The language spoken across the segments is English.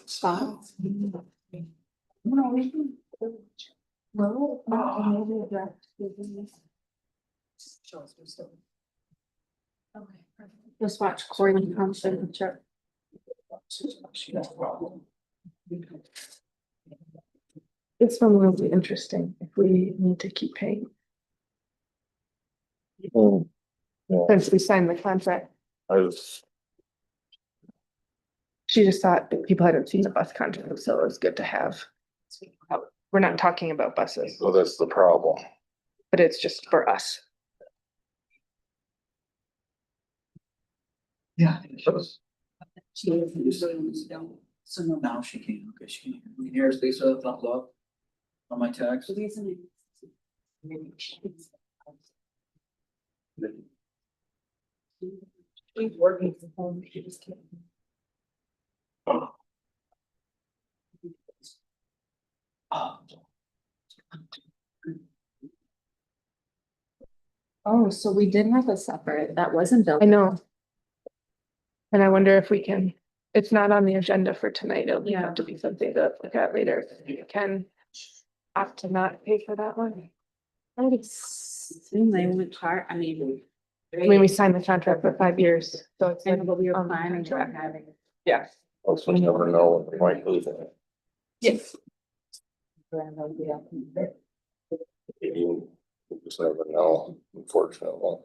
Stop. No, we can. Well, maybe address. Okay. Just watch Corey Thompson. Sure. This one will be interesting if we need to keep paying Oh, yeah, since we signed the contract. I was, She just thought that people hadn't seen the bus contract, so it was good to have. We're not talking about buses, well, that's the problem. but it's just for us. Yeah. So no, now she can, okay, she can. Here's Lisa, thumbs up on my text. She's working from home. She just can't. Oh, so we did have a separate, that wasn't built. I know. And I wonder if we can, it's not on the agenda for tonight. It'll have to be something to look at later. You can opt to not pay for that one. I would assume they would charge, I mean. I mean, we signed the contract for 5 years, so it's. And what we were on the planning on contract. having. Yeah. Also, we never know when we might lose it. Yes. You just never know, unfortunately.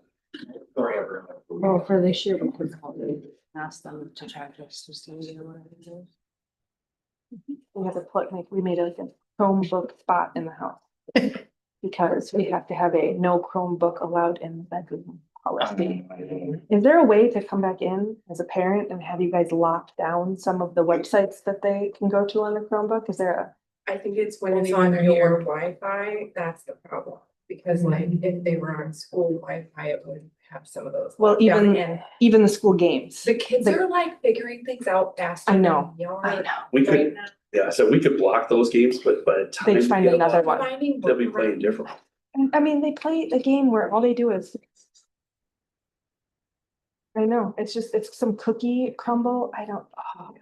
Well, for this year, we could probably ask them to charge us to see what it is. We have to put, like, we made like a Chromebook spot in the house. Because we have to have a no Chromebook allowed in the bedroom policy. Is there a way to come back in as a parent and have you guys lock down some of the websites that they can go to on the Chromebook? Is there a? I think it's when it's on your Wi-Fi, that's the problem, because like if they were on school Wi-Fi, it would have some of those. Well, locked down, even, and even the school games. the kids the- are like figuring things out faster. I know, than we are I know. We right could, now. yeah, so we could block those games, but by the time. They'd find we get another them, one. Finding They'll be workarounds. playing different. I mean, they play a game where all they do is. I know, it's just, it's some cookie crumble. I don't. Oh.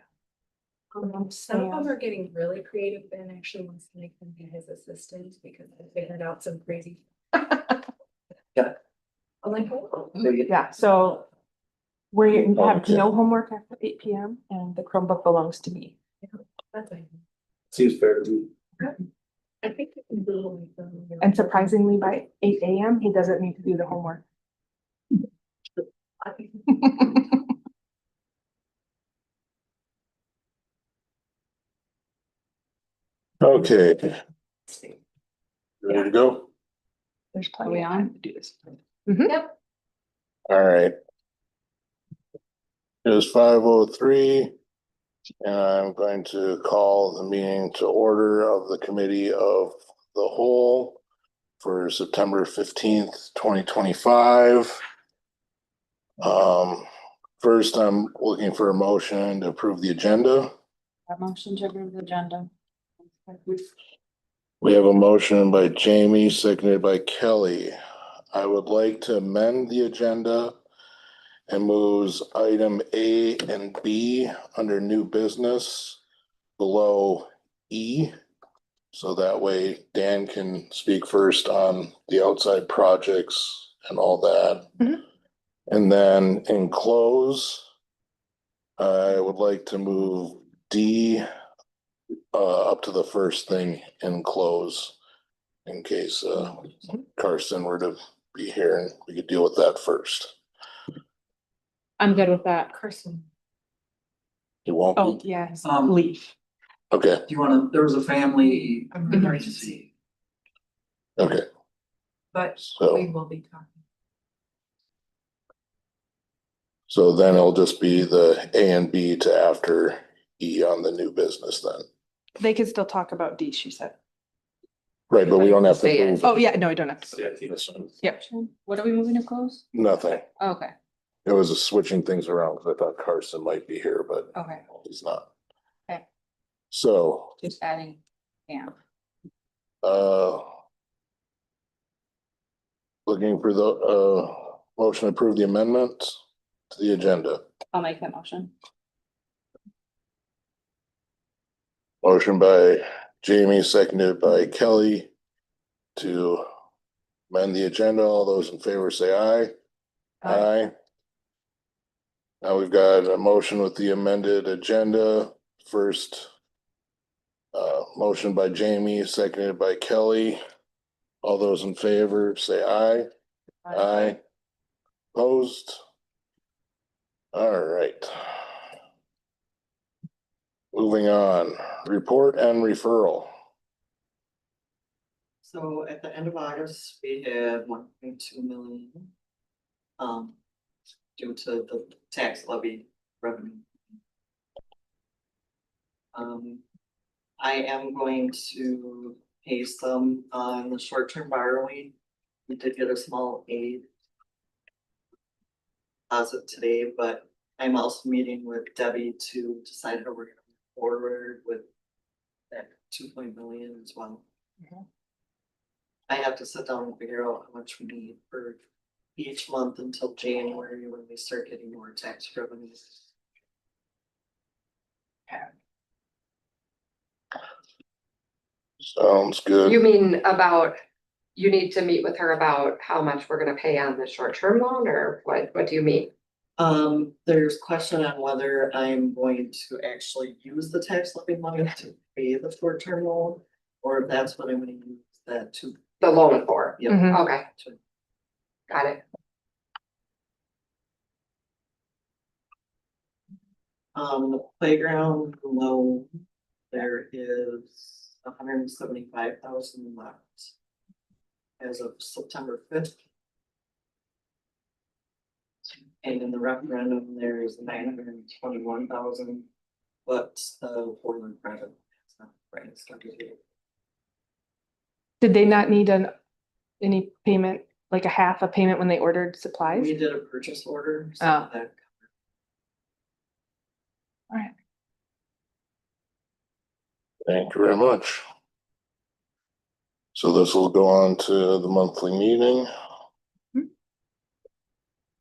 Some of them are getting really creative and actually wants to make them be his assistants because they figured out some crazy. Yeah. I'm like, oh. Yeah, so. We have Okay. no homework after 8 PM and the Chromebook belongs to me. That's like, Seems fair to me. I think we can do like. And surprisingly, by 8 AM, he doesn't need to do the homework. Okay. Ready to go? There's Are plenty we of on? time to do this. Yep. All right. It is 5:03. And I'm going to call the meeting to order of the Committee of the Whole for September 15th, 2025. First, I'm looking for a motion to approve the agenda. That motion to approve the agenda. We have a motion by Jamie, seconded by Kelly. I would like to amend the agenda and moves item A and B under new business below E. So that way Dan can speak first on the outside projects and all that. Mhm. And then in close, I would like to move D up to the first thing in close in case Carson were to be here and we could deal with that first. I'm good with that. Carson. He won't Oh, be? yes, Um, leave. Okay, Do you wanna, there was a family emergency. okay. But So- we will be talking. So then it'll just be the A and B to after E on the new business then. They can still talk about D, she said. Right, but we don't have to Say it. prove Oh, yeah, no, I don't have to. Yeah, I think that's. Yep. What are we moving to close? nothing. Okay, It was a switching things around because I thought Carson might be here, but okay, he's not. Okay. So, just adding, yeah. looking for the motion to approve the amendment to the agenda. I'll make that motion. Motion by Jamie, seconded by Kelly to amend the agenda. All those in favor say aye. Aye. Now we've got a motion with the amended agenda. First, motion by Jamie, seconded by Kelly. All those in favor say aye. Aye. Opposed? All right. Moving on, report and referral. So at the end of August, we had 1.2 million. Due to the tax levy revenue. I am going to pay some on the short-term borrowing. We did get a small aid deposit today, but I'm also meeting with Debbie to decide how we're gonna move forward with that 2 million as well. I have to sit down and figure out how much we need for each month until January when we start getting more tax revenues. Sounds good. You mean about, you need to meet with her about how much we're gonna pay on the short-term loan, or what do you mean? There's question on whether I'm going to actually use the tax levy money to pay the short-term loan, or if that's what I'm gonna use that to. The loan for? Yep. Mhm. Okay, got it. The playground loan, there is 175,000 left. As of September 5th. And in the referendum, there's 921,000, but the boiler credit has not right started yet. Did they not need any payment, like a half a payment when they ordered supplies? We did a purchase order, so Oh. that. Alright. Thank you very much. So this will go on to the monthly meeting.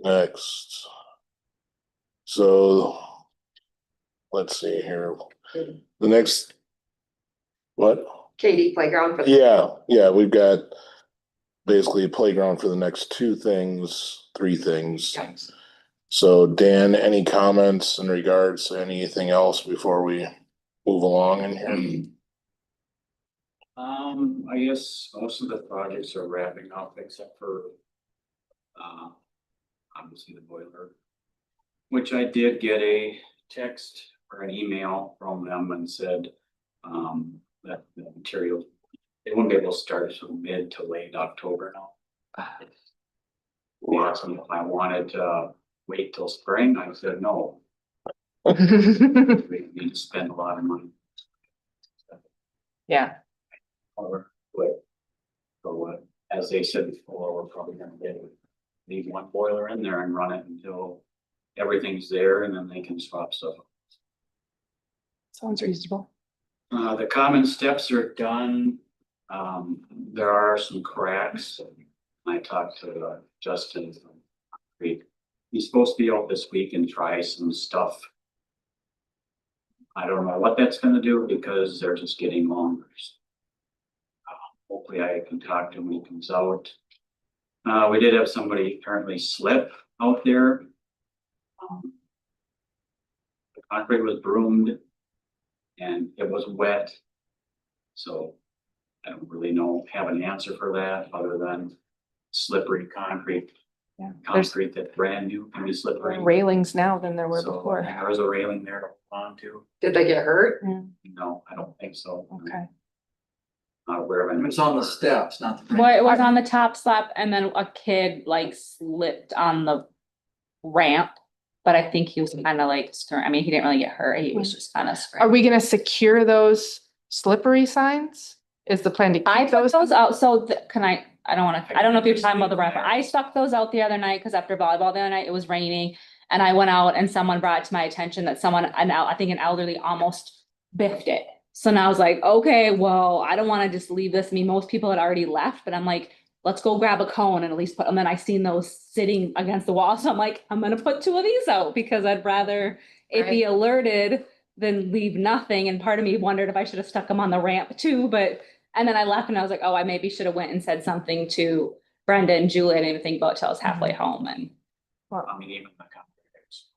Next. So. Let's see here. The next. What? Katie playground for. Yeah, we've got. Basically a playground for the next three things. Yes. So Dan, any comments in regards to anything else before we move along in here? I guess most of the projects are wrapping up except for, obviously the boiler. Which I did get a text or an email from them and said, that the material, they won't be able to start until mid to late October now. They asked me if I wanted to wait till spring, I said no. We need to spend a lot of money. Yeah. Or wait. So as they said before, we're probably gonna leave one boiler in there and run it until everything's there, and then they can swap stuff. Sounds reasonable. The common steps are done. There are some cracks. I talked to Justin from Creek. He's supposed to be out this week and try some stuff. I don't know what that's gonna do because they're just getting longer. Hopefully I can talk to him when he comes out. We did have somebody apparently slip out there. The concrete was broomed and it was wet. So I don't really have an answer for that other than slippery concrete. Yeah. There's Concrete that's brand new can be slippery. more railings now than there were So before. there was a railing there to hold on to. Did they get hurt? No, I don't think so. Okay. Not aware of any. It's on the steps, not the. Well, it was on the top slab and then a kid like slipped on the ramp. But I think he was kind of like, I mean, he didn't really get hurt. He was just kind of. Are we gonna secure those slippery signs? Is the plan to I keep put those? those out, so I don't know if you're talking about the ramp. I stuck those out the other night, cause after volleyball the other night, it was raining. And I went out and someone brought to my attention that I think an elderly almost biffed it. So now I was like, okay, well, I don't wanna just leave this. I mean, most people had already left, but I'm like, let's go grab a cone and at least put, and then I seen those sitting against the wall. So I'm like, I'm gonna put 2 of these out because I'd rather it be alerted than leave nothing. And part of me wondered if I should have stuck them on the ramp too, but, and then I left and I was like, oh, I maybe should have went and said something to Brenda and Julie. I didn't even think about it till I was halfway home and. I mean, even the contractors.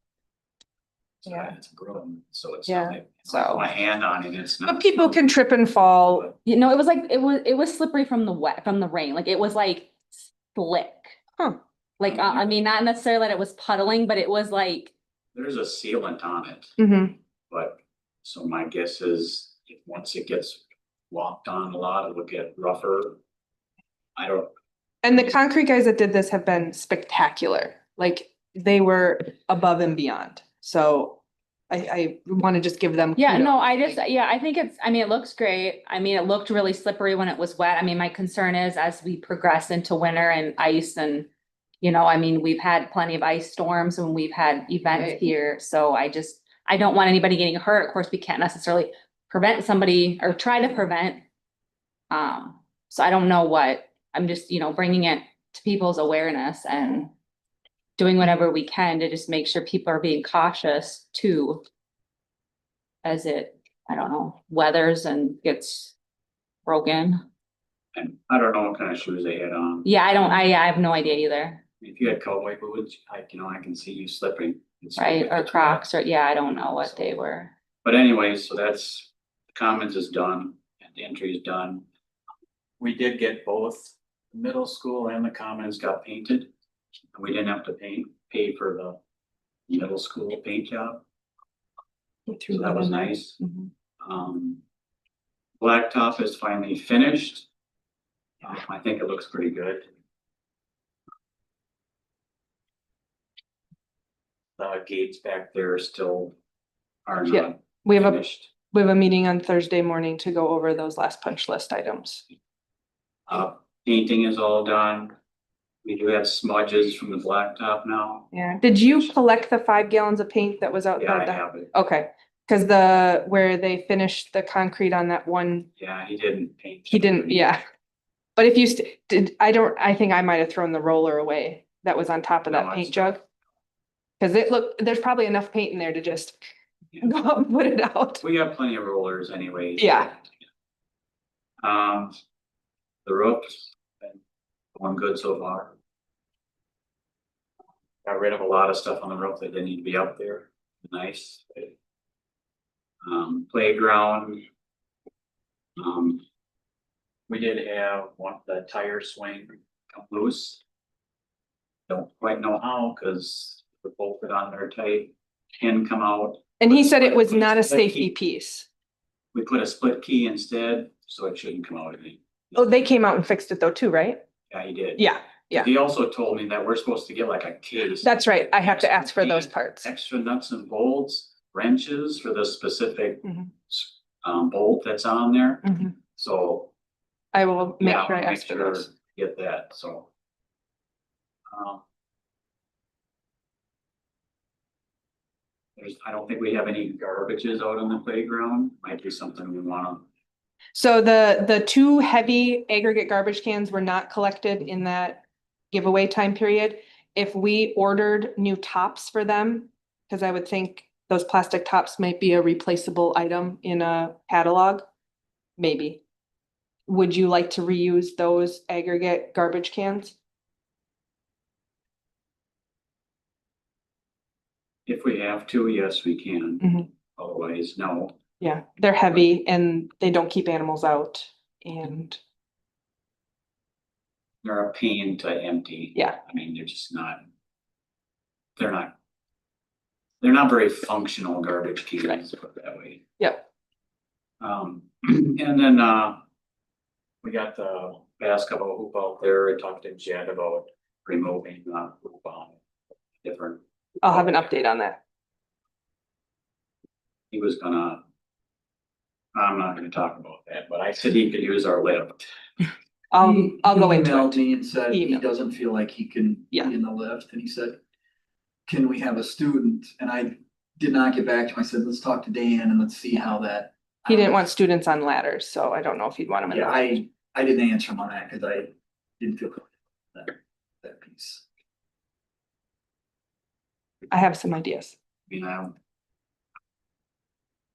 So Yeah. it's grown, so it's Yeah. not like, So- my hand on it, it's not. But people can trip and fall. You know, it was like, it was slippery from the wet, from the rain, like it was like slick. Huh. Like, I mean, not necessarily that it was puddling, but it was like, There's a sealant on it, Mhm. but, so my guess is, if once it gets walked on a lot, it'll get rougher. I don't, And the concrete guys that did this have been spectacular. Like, they were above and beyond. So I want to just give them. yeah, kudos. no, I think it's, I mean, it looks great. I mean, it looked really slippery when it was wet. I mean, my concern is as we progress into winter and ice and, you know, I mean, we've had plenty of ice storms and we've had events Right. here, so I don't want anybody getting hurt. Of course, we can't necessarily prevent somebody or try to prevent. So I don't know what, I'm just, you know, bringing it to people's awareness and doing whatever we can to just make sure people are being cautious too. As it, I don't know, weathers and gets broken. and I don't know what kind of shoes they had on. Yeah, I have no idea either, If you had cowboy boots, I can see you slipping. It's- right? Or Crocs, or, yeah, I don't know what they were. But anyway, so that's, the Commons is done and the entry is done. We did get both the middle school and the Commons got painted. And we didn't have to pay for the middle school paint job, so that was nice. Mhm. Blacktop is finally finished. I think it looks pretty good. The gates back there still are Yeah. not We have finished. a meeting on Thursday morning to go over those last punch list items. Painting is all done. We do have smudges from the blacktop now. Yeah. Did you collect the 5 gallons of paint that was Yeah, I outside the? have it. Okay, because where they finished the concrete on that one, Yeah, he didn't paint. he didn't, yeah. But if you I think I might have thrown the roller away that was on top of No, that it's- paint jug. Cause there's probably enough paint in there to just Yeah. go out and put it out. We have plenty of rollers anyway. Yeah. The roof's been going good so far. Got rid of a lot of stuff on the roof that didn't need to be up there. Nice. Playground. We did have the tire swing come loose. Don't quite know how, cause we bolted on there tight, pin come out. And he said it was not a safety piece. We put a split key instead, so it shouldn't come out again. Oh, they came out and fixed it though too, right? Yeah, he did. Yeah, yeah. He also told me that we're supposed to get like a case. That's right. I have to ask for those parts. Extra nuts and bolts, wrenches for the specific Mhm. bolt that's on there, Mhm. so. I will make Yeah, sure I I'll make ask for sure those. to Get that, so. I don't think we have any garbages out on the playground, might be something we wanna, So the 2 heavy aggregate garbage cans were not collected in that giveaway time period. If we ordered new tops for them, because I would think those plastic tops might be a replaceable item in a catalog, maybe. Would you like to reuse those aggregate garbage cans? if we have to, yes, we can, Mhm. otherwise, no. Yeah, they're heavy and they don't keep animals out and They're a pain to empty. yeah. I mean, they're just not. They're not very functional garbage cans, put it that way. Yep. And then, we got the basketball hoop out there. I talked to Jed about removing the hoop on different. I'll have an update on that. He was gonna. I'm not gonna talk about that, but I said he could use our lift. I'll He go into emailed it. me and said He he emailed. doesn't feel like he can be Yeah. in the lift, and he said, can we have a student? And I did not get back to him. I said, let's talk to Dan and let's see how that. He didn't want students on ladders, so I don't know if he'd want them in. Yeah, the- I didn't answer him on that because I didn't feel that piece. I have some ideas. You know.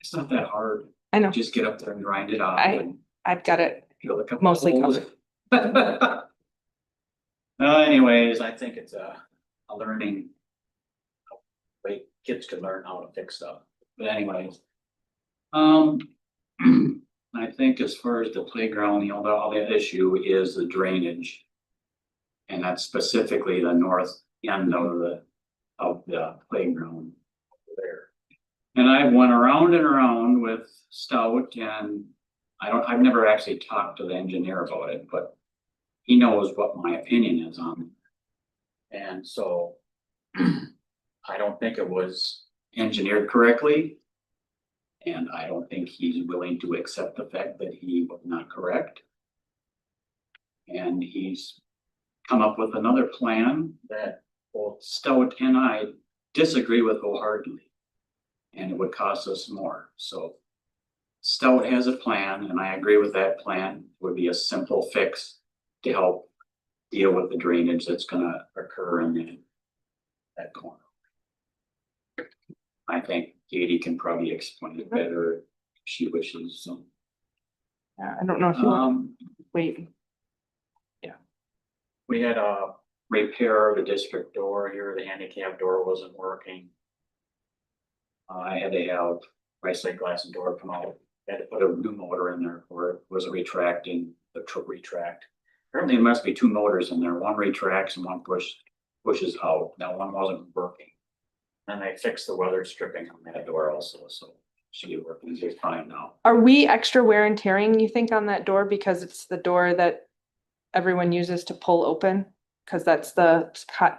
It's not that hard. I know, Just get up there and grind it out I- and I've got it drill a couple mostly holes. covered. Anyways, I think it's a learning. Way kids can learn how to fix stuff, but anyways. I think as far as the playground, the other issue is the drainage. And that's specifically the north end of the playground there. And I went around and around with Stout and I've never actually talked to the engineer about it, but he knows what my opinion is on it. And so I don't think it was engineered correctly. And I don't think he's willing to accept the fact that he was not correct. And he's come up with another plan that both Stout and I disagree with wholeheartedly. And it would cost us more. So Stout has a plan and I agree with that plan. It would be a simple fix to help deal with the drainage that's gonna occur in that corner. I think Katie can probably explain it better if she wishes, so. Yeah, I don't know if you want Um, to wait. we had a repair of the district door here, the handicap door wasn't working. I had to have Isolate glass and door come out, had to put a new motor in there for it, was retracting, the retract. Apparently there must be two motors in there, one retracts and one pushes out, that one wasn't working. Then they fixed the weather stripping on that door also, so should be working just fine now. Are we extra wear and tearing, you think, on that door because it's the door that everyone uses to pull open? Cause that's the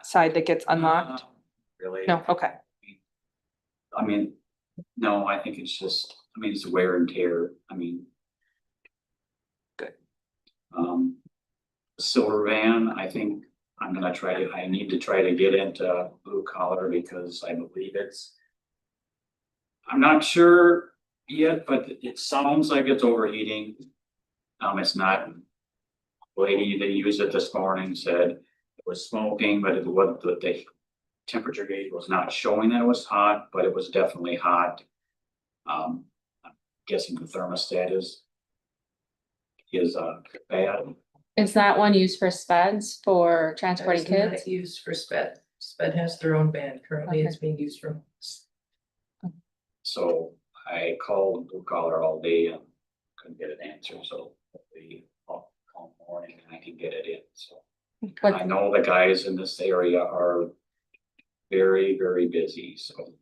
side that gets unlocked? Really? No, okay. I mean, no, I think it's just, it's wear and tear, Good. Silver van, I think I need to try to get into blue collar because I believe I'm not sure yet, but it sounds like it's overheating. It's not. Lady that used it this morning said it was smoking, but the temperature gauge was not showing that it was hot, but it was definitely hot. I'm guessing the thermostat is bad. Is that one used for speds for That transporting is not kids? used for sped. Sped has their own band. Currently, Okay. it's being used for. So I called blue collar all day and couldn't get an answer, so I'll call in the morning and I can get it in, so. I What, know the guys in this area are very, very busy, so.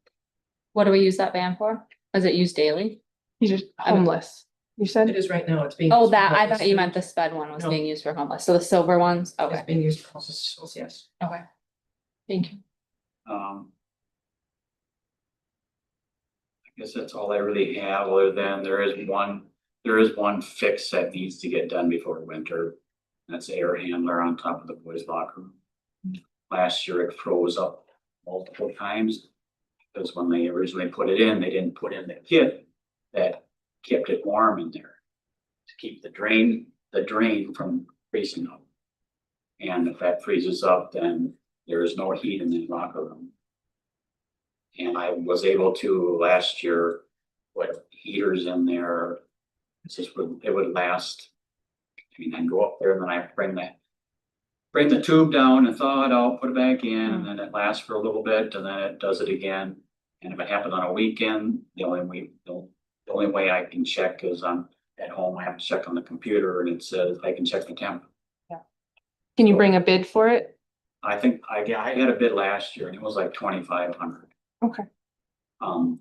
what do we use that van for? Is it used daily? He's just homeless, you It said? is right now. It's being. Oh, used for that, I homeless thought you meant use. the sped one was No. being used for homeless, so the silver ones, It's okay, being used for homeless, use, yes. okay. Thank you. I guess that's all I really have, other than there is one fix that needs to get done before winter. That's the air handler on top of the boys' locker room. Last year it froze up multiple times. Because when they originally put it in, they didn't put in the kit that kept it warm in there. To keep the drain from freezing up. And if that freezes up, then there is no heat in the locker room. And I was able to last year put heaters in there. It would last. I'd go up there and then I bring the tube down and thaw it out, put it back in, and then it lasts for a little bit and then it does it again. And if it happens on a weekend, the only way I can check is I'm at home, I have to check on the computer and it says I can check the temp. Can you bring a bid for it? I think I had a bid last year and it was like 2,500. Okay. And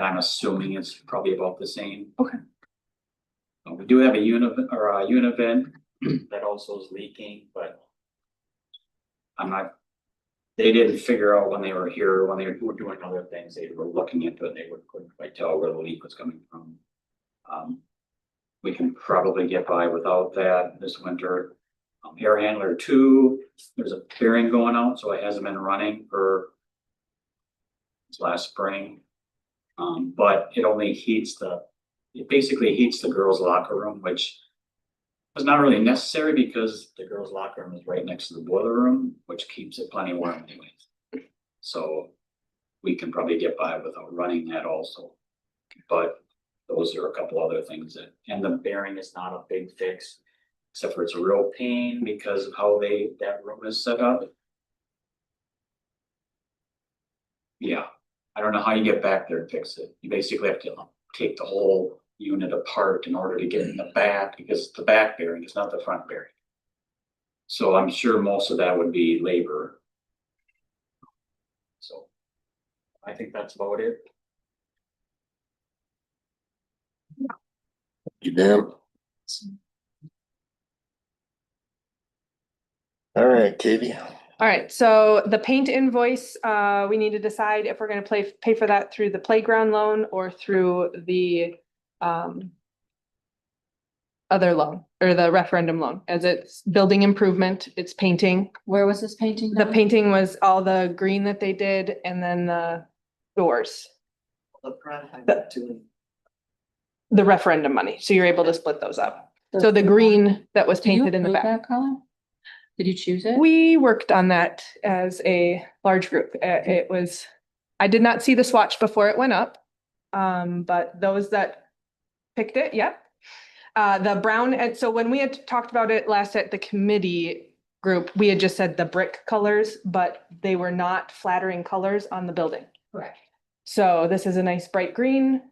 I'm assuming it's probably about the same. Okay. We do have a univent that also is leaking, but they didn't figure out when they were here, when they were doing other things, they were looking into it, they couldn't quite tell where the leak was coming from. We can probably get by without that this winter. Air handler 2, there's a bearing going out, so it hasn't been running for last spring. But it basically heats the girls' locker room, which was not really necessary because the girls' locker room is right next to the boiler room, which keeps it plenty warm anyways. So we can probably get by without running that also. But those are a couple other things that, and the bearing is not a big fix. Except for it's a real pain because of how that room is set up. Yeah, I don't know how you get back there and fix it. You basically have to take the whole unit apart in order to get in the back, because the back bearing is not the front bearing. So I'm sure most of that would be labor. So I think that's about it. You Dan? All right, Katie. All right, so the paint invoice, we need to decide if we're gonna pay for that through the playground loan or through the other loan or the referendum loan, as it's building improvement, it's painting. Where was this painting The done? painting was all the green that they did and then the doors, The front, I'm The- doing, the referendum money. So you're able to split those up. So the green that was Did you painted in the approve back. that color? Did you choose it? We worked on that as a large group. It was, I did not see the swatch before it went up. But those that picked it, yep. The brown, and so when we had talked about it last at the committee group, we had just said the brick colors, but they were not flattering colors on the building. Correct. So this is a nice bright green.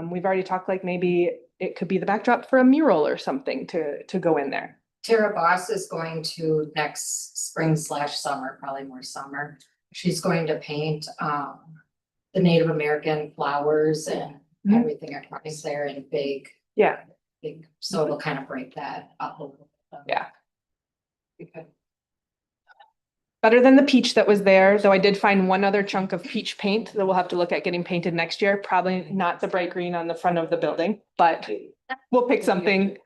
We've already talked like maybe it could be the backdrop for a mural or something to go in there. Tara Boss is going to next spring/summer, probably more summer. She's going to paint the Native American flowers and Mhm. everything across there in big, Yeah, so it'll kind of break that up a little bit. Yeah. Okay. better than the peach that was there, though I did find one other chunk of peach paint that we'll have to look at getting painted next year. Probably not the bright green on the front of the building, but we'll pick something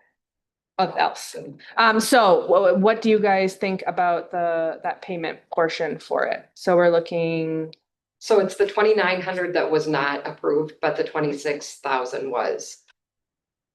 else. So what do you guys think about that payment portion for it? So we're looking, So it's the 2,900 that was not approved, but the 26,000 was.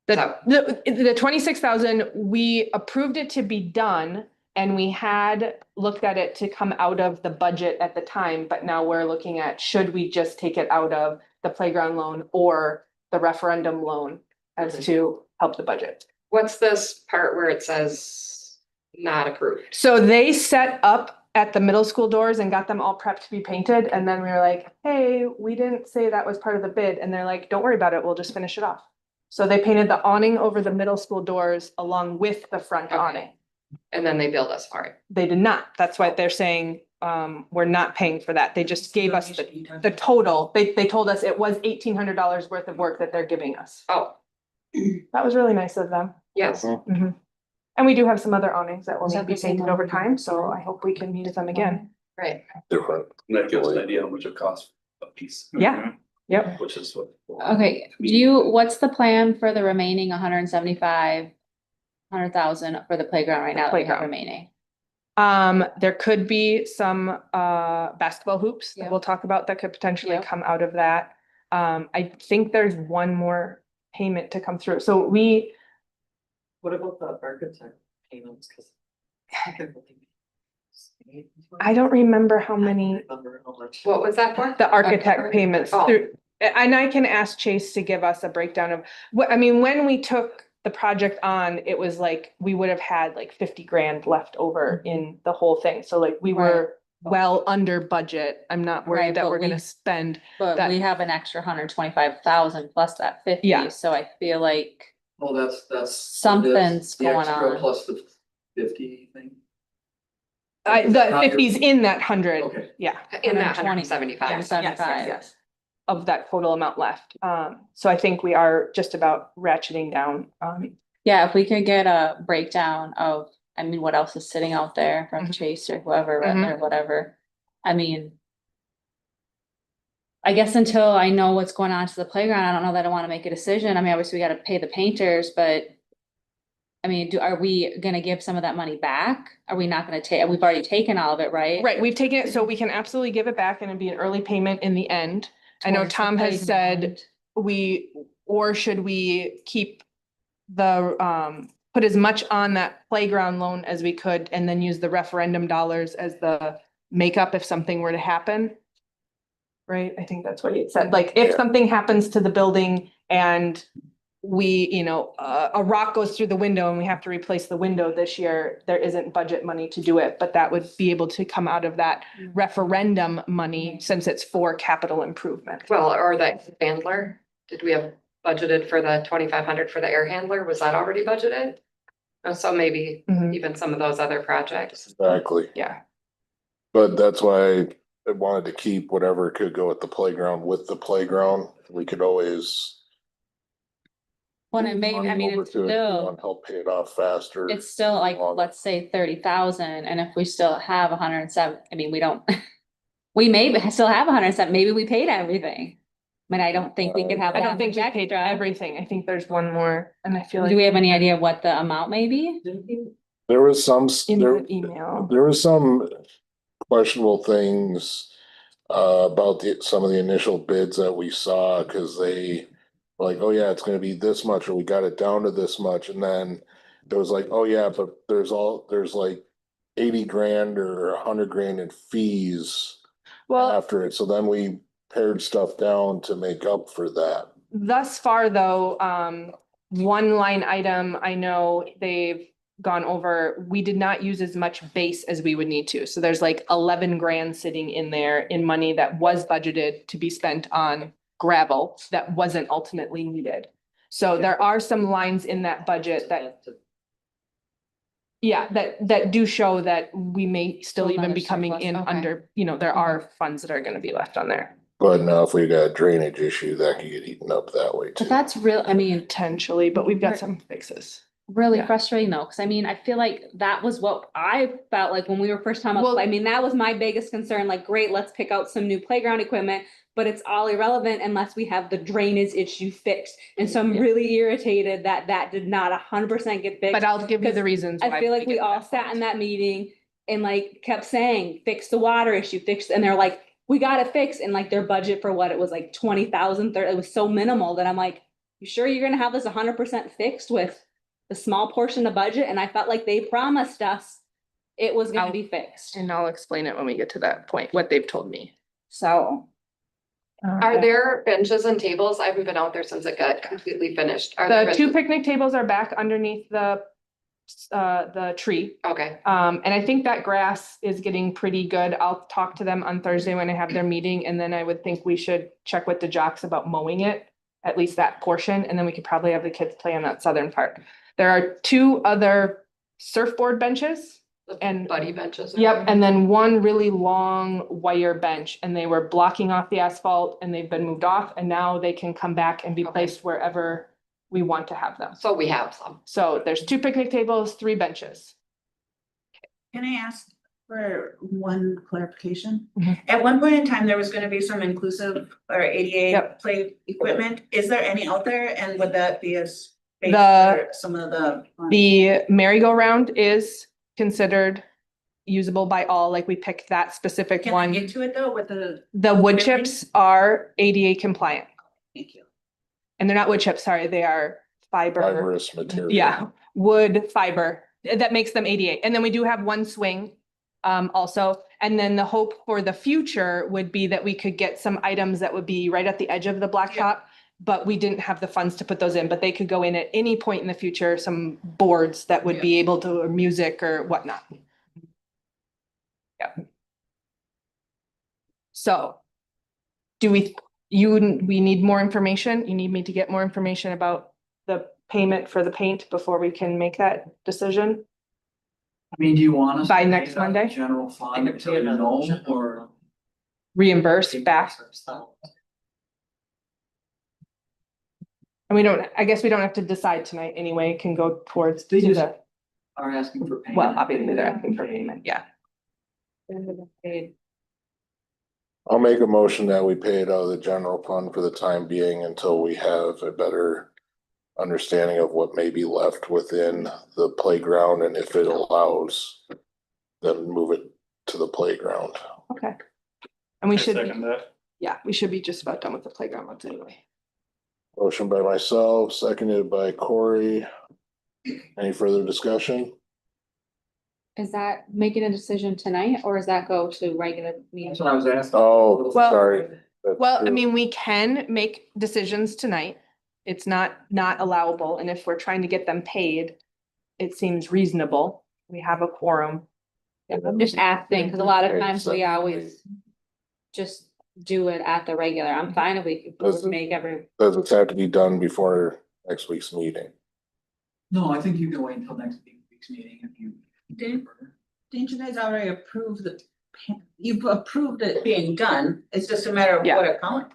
the 26,000, we approved it to be done. And we had looked at it to come out of the budget at the time, but now we're looking at, should we just take it out of the playground loan or the referendum loan as to help the budget? What's this part where it says not approved? So they set up at the middle school doors and got them all prepped to be painted. And then we were like, hey, we didn't say that was part of the bid. And they're like, don't worry about it. We'll just finish it off. So they painted the awning over the middle school doors along with the front Okay. awning. And then they billed us for it. They did not. That's why they're saying, we're not paying for that. They just gave us the total. They told us it was $1,800 worth of work that they're giving us. Oh, That was really nice of them. yes. Mhm. And we do have some other awnings that will Is need that to be the same painted over one? time, so I hope we can use them again. Right. Different. And that gives us an idea how much it costs a piece. Yeah. Yep. Which is what. Okay, what's the plan for the remaining 100,000 for the playground right now that we have Playground. remaining? There could be some basketball hoops that Yeah. we'll talk about that could potentially Yeah. come out of that. I think there's one more payment to come through. So what about the architect payments? Cause I don't remember how many remember how much. What was that for? the architect payments Oh. through. And I can ask Chase to give us a breakdown of what, I mean, when we took the project on, it was like, we would have had like 50 grand left over in the whole thing. So like we were well under budget. I'm not Right, worried that but we're gonna we- spend. But That- we have an extra 125,000 plus that 50, Yeah. so I feel like Oh, that's. Something's the going extra on. Plus the 50 thing. The Not your- 50's in that 100, Okay. yeah. In that 120. 175. Yes, yes, 75. yes. Of that total amount left. So I think we are just about ratcheting down. yeah, if we could get a breakdown of, I mean, what else is sitting out there from Mhm. Chase or whoever, Mhm. or whatever. I mean, I guess until I know what's going on to the playground, I don't know that I want to make a decision. I mean, obviously we got to pay the painters, but I mean, are we gonna give some of that money back? Are we not gonna take, we've already taken all of it, right? Right, we've taken it, so we can absolutely give it back and it'd be an early payment in the end. I know Towards the Tom has said playground. or should we keep put as much on that playground loan as we could and then use the referendum dollars as the makeup if something were to happen? right? I think that's what he said. Like, if Yeah. something happens to the building and we, a rock goes through the window and we have to replace the window this year, there isn't budget money to do it, but that would be able to come out of that referendum money since it's for capital improvement. Well, or that handler, did we have budgeted for the 2,500 for the air handler? Was that already budgeted? So maybe Mhm. even some of those other projects. Exactly. Yeah, But that's why I wanted to keep whatever could go at the playground with the playground. We could always. When it move may, money I mean, over it's to it if we still, want to help pay it off faster. it's still like, longer. let's say 30,000, and if we still have 107, I mean, we don't. We may still have 107, maybe we paid everything. I mean, I don't think we could have. I that don't think we much paid extra. everything. I think there's one more, and I feel like. Do we have any idea what the amount may be? There was some, In there, the email. there was some questionable things. About some of the initial bids that we saw, cause they. Like, oh yeah, it's gonna be this much, or we got it down to this much, and then. It was like, oh yeah, but there's like 80 grand or 100 grand in fees. Well, After it, so then we pared stuff down to make up for that. thus far, though, one line item, I know they've gone over, we did not use as much base as we would need to. So there's like 11 grand sitting in there in money that was budgeted to be spent on gravel that wasn't ultimately needed. So there are some lines in that budget that, yeah, that do show that we may still Still even another be coming surplus, in okay. under, there are funds that are gonna be left on there. But now if we got a drainage issue, that could get eaten up that way too. But that's real, I mean, Potentially, but we've got some fixes. really Yeah. frustrating though, cause I mean, I feel like that was what I felt like when we were first talking about, Well- I mean, that was my biggest concern, like, great, let's pick out some new playground equipment. But it's all irrelevant unless we have the drainage issue fixed, and so I'm Yeah. really irritated that that did not 100% get fixed. But I'll give you the Because reasons. I why feel like we get all that sat point. in that meeting and like kept saying, fix the water issue, and they're like, we got it fixed, and like their budget for what it was like 20,000, it was so minimal that I'm like, you sure you're gonna have this 100% fixed with the small portion of budget? And I felt like they promised us it was gonna I'll- be fixed, And I'll explain it when we get to that point, what they've told me. so. Are there benches and tables? I haven't been out there since it got completely finished. Are there The two benches? picnic tables are back underneath the tree. Okay, And I think that grass is getting pretty good. I'll talk to them on Thursday when I have their meeting, and then I would think we should check with the jocks about mowing it, at least that portion, and then we could probably have the kids play on that southern part. There are two other surfboard benches. And- buddy benches. or Yep, whatever. and then one really long wire bench, and they were blocking off the asphalt and they've been moved off, and now they can come back and be Okay. placed wherever we want to have them. So we have some. So there's two picnic tables, 3 benches. Can I ask for one clarification? Mhm. At one point in time, there was gonna be some inclusive or ADA Yep. play equipment. Is there any out there, and would that be a space The- for some of the? The merry-go-round is considered usable by all, like we picked that specific Can I one. get to it though with the, The wood Really? chips are ADA compliant, thank you. and they're not wood chips, sorry, they are fiber. Fibrous material. Yeah, wood fiber, that makes them ADA. And then we do have one swing also. And then the hope for the future would be that we could get some items that would be right at the edge of the blacktop. But we didn't have the funds to put those in, but they could go in at any point in the future, some boards that would be able to, or music or whatnot. Yeah. So we need more information? You need me to get more information about the payment for the paint before we can make that decision? I mean, do you want us? By to pay next it out of Monday? General I fund could until pay you another know, motion or? Reimburse back? And I guess we don't have to decide tonight anyway, can go towards They to just- the, Are asking for payment. well, obviously they're asking for payment, yeah. I'll make a motion that we pay it out of the general fund for the time being until we have a better understanding of what may be left within the playground, and if it allows, then move it to the playground. Okay. And we should, Second that. yeah, we should be just about done with the playground ones anyway. Motion by myself, seconded by Corey. Any further discussion? Is that making a decision tonight, or does that go to regular meeting? That's what I was asking. Oh, Well- sorry. Well, I true. mean, we can make decisions tonight. It's not allowable, and if we're trying to get them paid, it seems reasonable. We have a quorum. I'm just asking, because a lot of times we always just do it at the regular. I'm fine if we Does it- make every, Does it have to be done before next week's meeting? No, I think you can wait until next week's meeting if you. Didn't you guys already approve you've approved it being done, it's just a matter of Yeah. what account?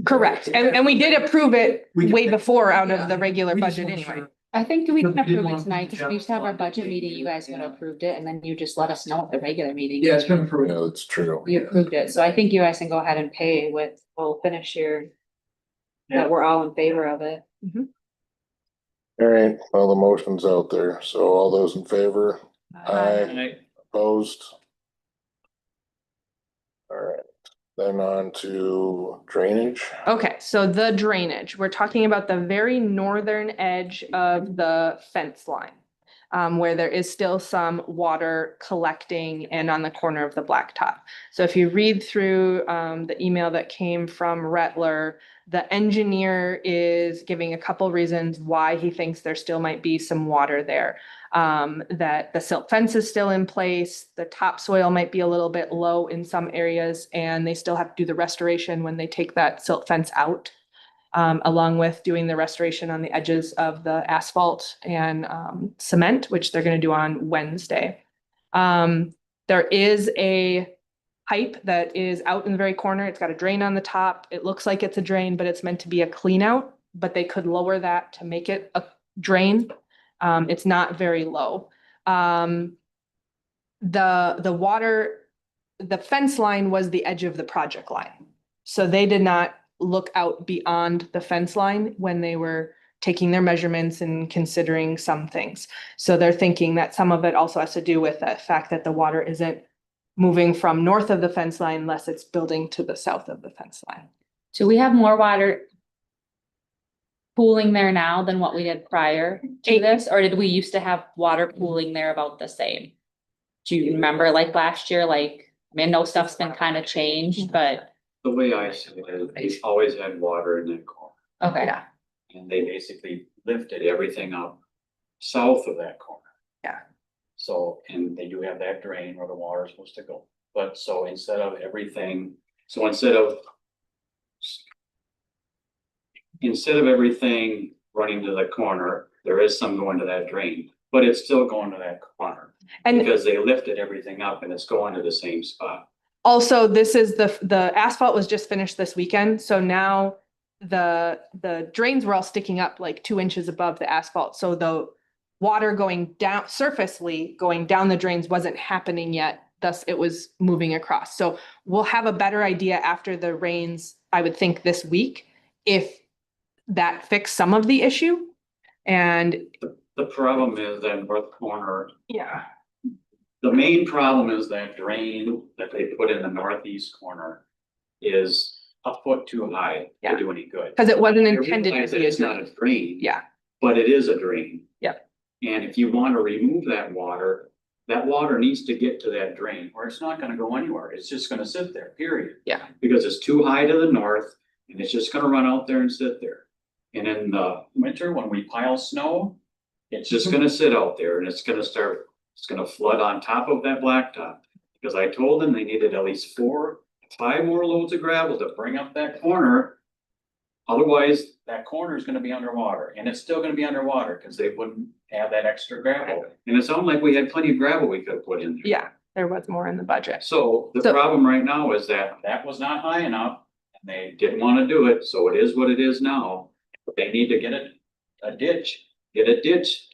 Correct, and we did approve it We way did. before out of Yeah. the regular We just budget weren't anyway. sure. I think we Because can we didn't approve it want tonight, because we used to have our budget meeting, you guys could have approved it, and then you just let us know at the regular meeting. Yeah, it's been approved. Yeah, that's true. You approved it, so I think you guys can go ahead and pay with, we'll finish here. Yeah. That we're all in favor of it. All right, well, the motion's out there, so all those in favor? And Aye, opposed? All right, then on to drainage. Okay, so the drainage, we're talking about the very northern edge of the fence line. Where there is still some water collecting and on the corner of the blacktop. So if you read through the email that came from Rettler, the engineer is giving a couple reasons why he thinks there still might be some water there. That the silt fence is still in place, the topsoil might be a little bit low in some areas, and they still have to do the restoration when they take that silt fence out. Along with doing the restoration on the edges of the asphalt and cement, which they're gonna do on Wednesday. There is a pipe that is out in the very corner. It's got a drain on the top. It looks like it's a drain, but it's meant to be a clean out, but they could lower that to make it a drain. It's not very low. The water, the fence line was the edge of the project line. So they did not look out beyond the fence line when they were taking their measurements and considering some things. So they're thinking that some of it also has to do with the fact that the water isn't moving from north of the fence line unless it's building to the south of the fence line. Do we have more water pooling there now than what we did prior to this, or did we used to have water pooling there about the same? Do you remember like last year, like, I mean, no stuff's been kind of changed, but, the way I see it is, they've always had water in that corner. okay. Yeah. And they basically lifted everything up south of that corner. Yeah. So, and they do have that drain where the water is supposed to go. But so instead of everything running to the corner, there is some going to that drain, but it's still going to that corner. And Because they lifted everything up and it's going to the same spot. also, this is the asphalt was just finished this weekend, so now the drains were all sticking up like 2 inches above the asphalt, so the water going down surfacely, going down the drains wasn't happening yet, thus it was moving across. So we'll have a better idea after the rains, I would think this week, if that fixed some of the issue. And The problem is that north corner, yeah, the main problem is that drain that they put in the northeast corner is a foot too high Yeah. to do any good. because it wasn't I intended realize to that be a it's not drain. a drain. Yeah. But it is a drain. Yep. And if you want to remove that water needs to get to that drain, or it's not gonna go anywhere. It's just gonna sit there, period. Yeah. Because it's too high to the north and it's just gonna run out there and sit there. And in the winter, when we pile snow, it's just gonna sit out there and it's gonna flood on top of that blacktop. Because I told them they needed at least 4 to 5 more loads of gravel to bring up that corner. Otherwise, that corner is gonna be underwater, and it's still gonna be underwater because they wouldn't have that extra gravel. And it sounded like we had plenty of gravel we could have put in there. Yeah, there was more in the budget. So the So- problem right now is that was not high enough, and they didn't wanna do it, so it is what it is now. But they need to get a ditch.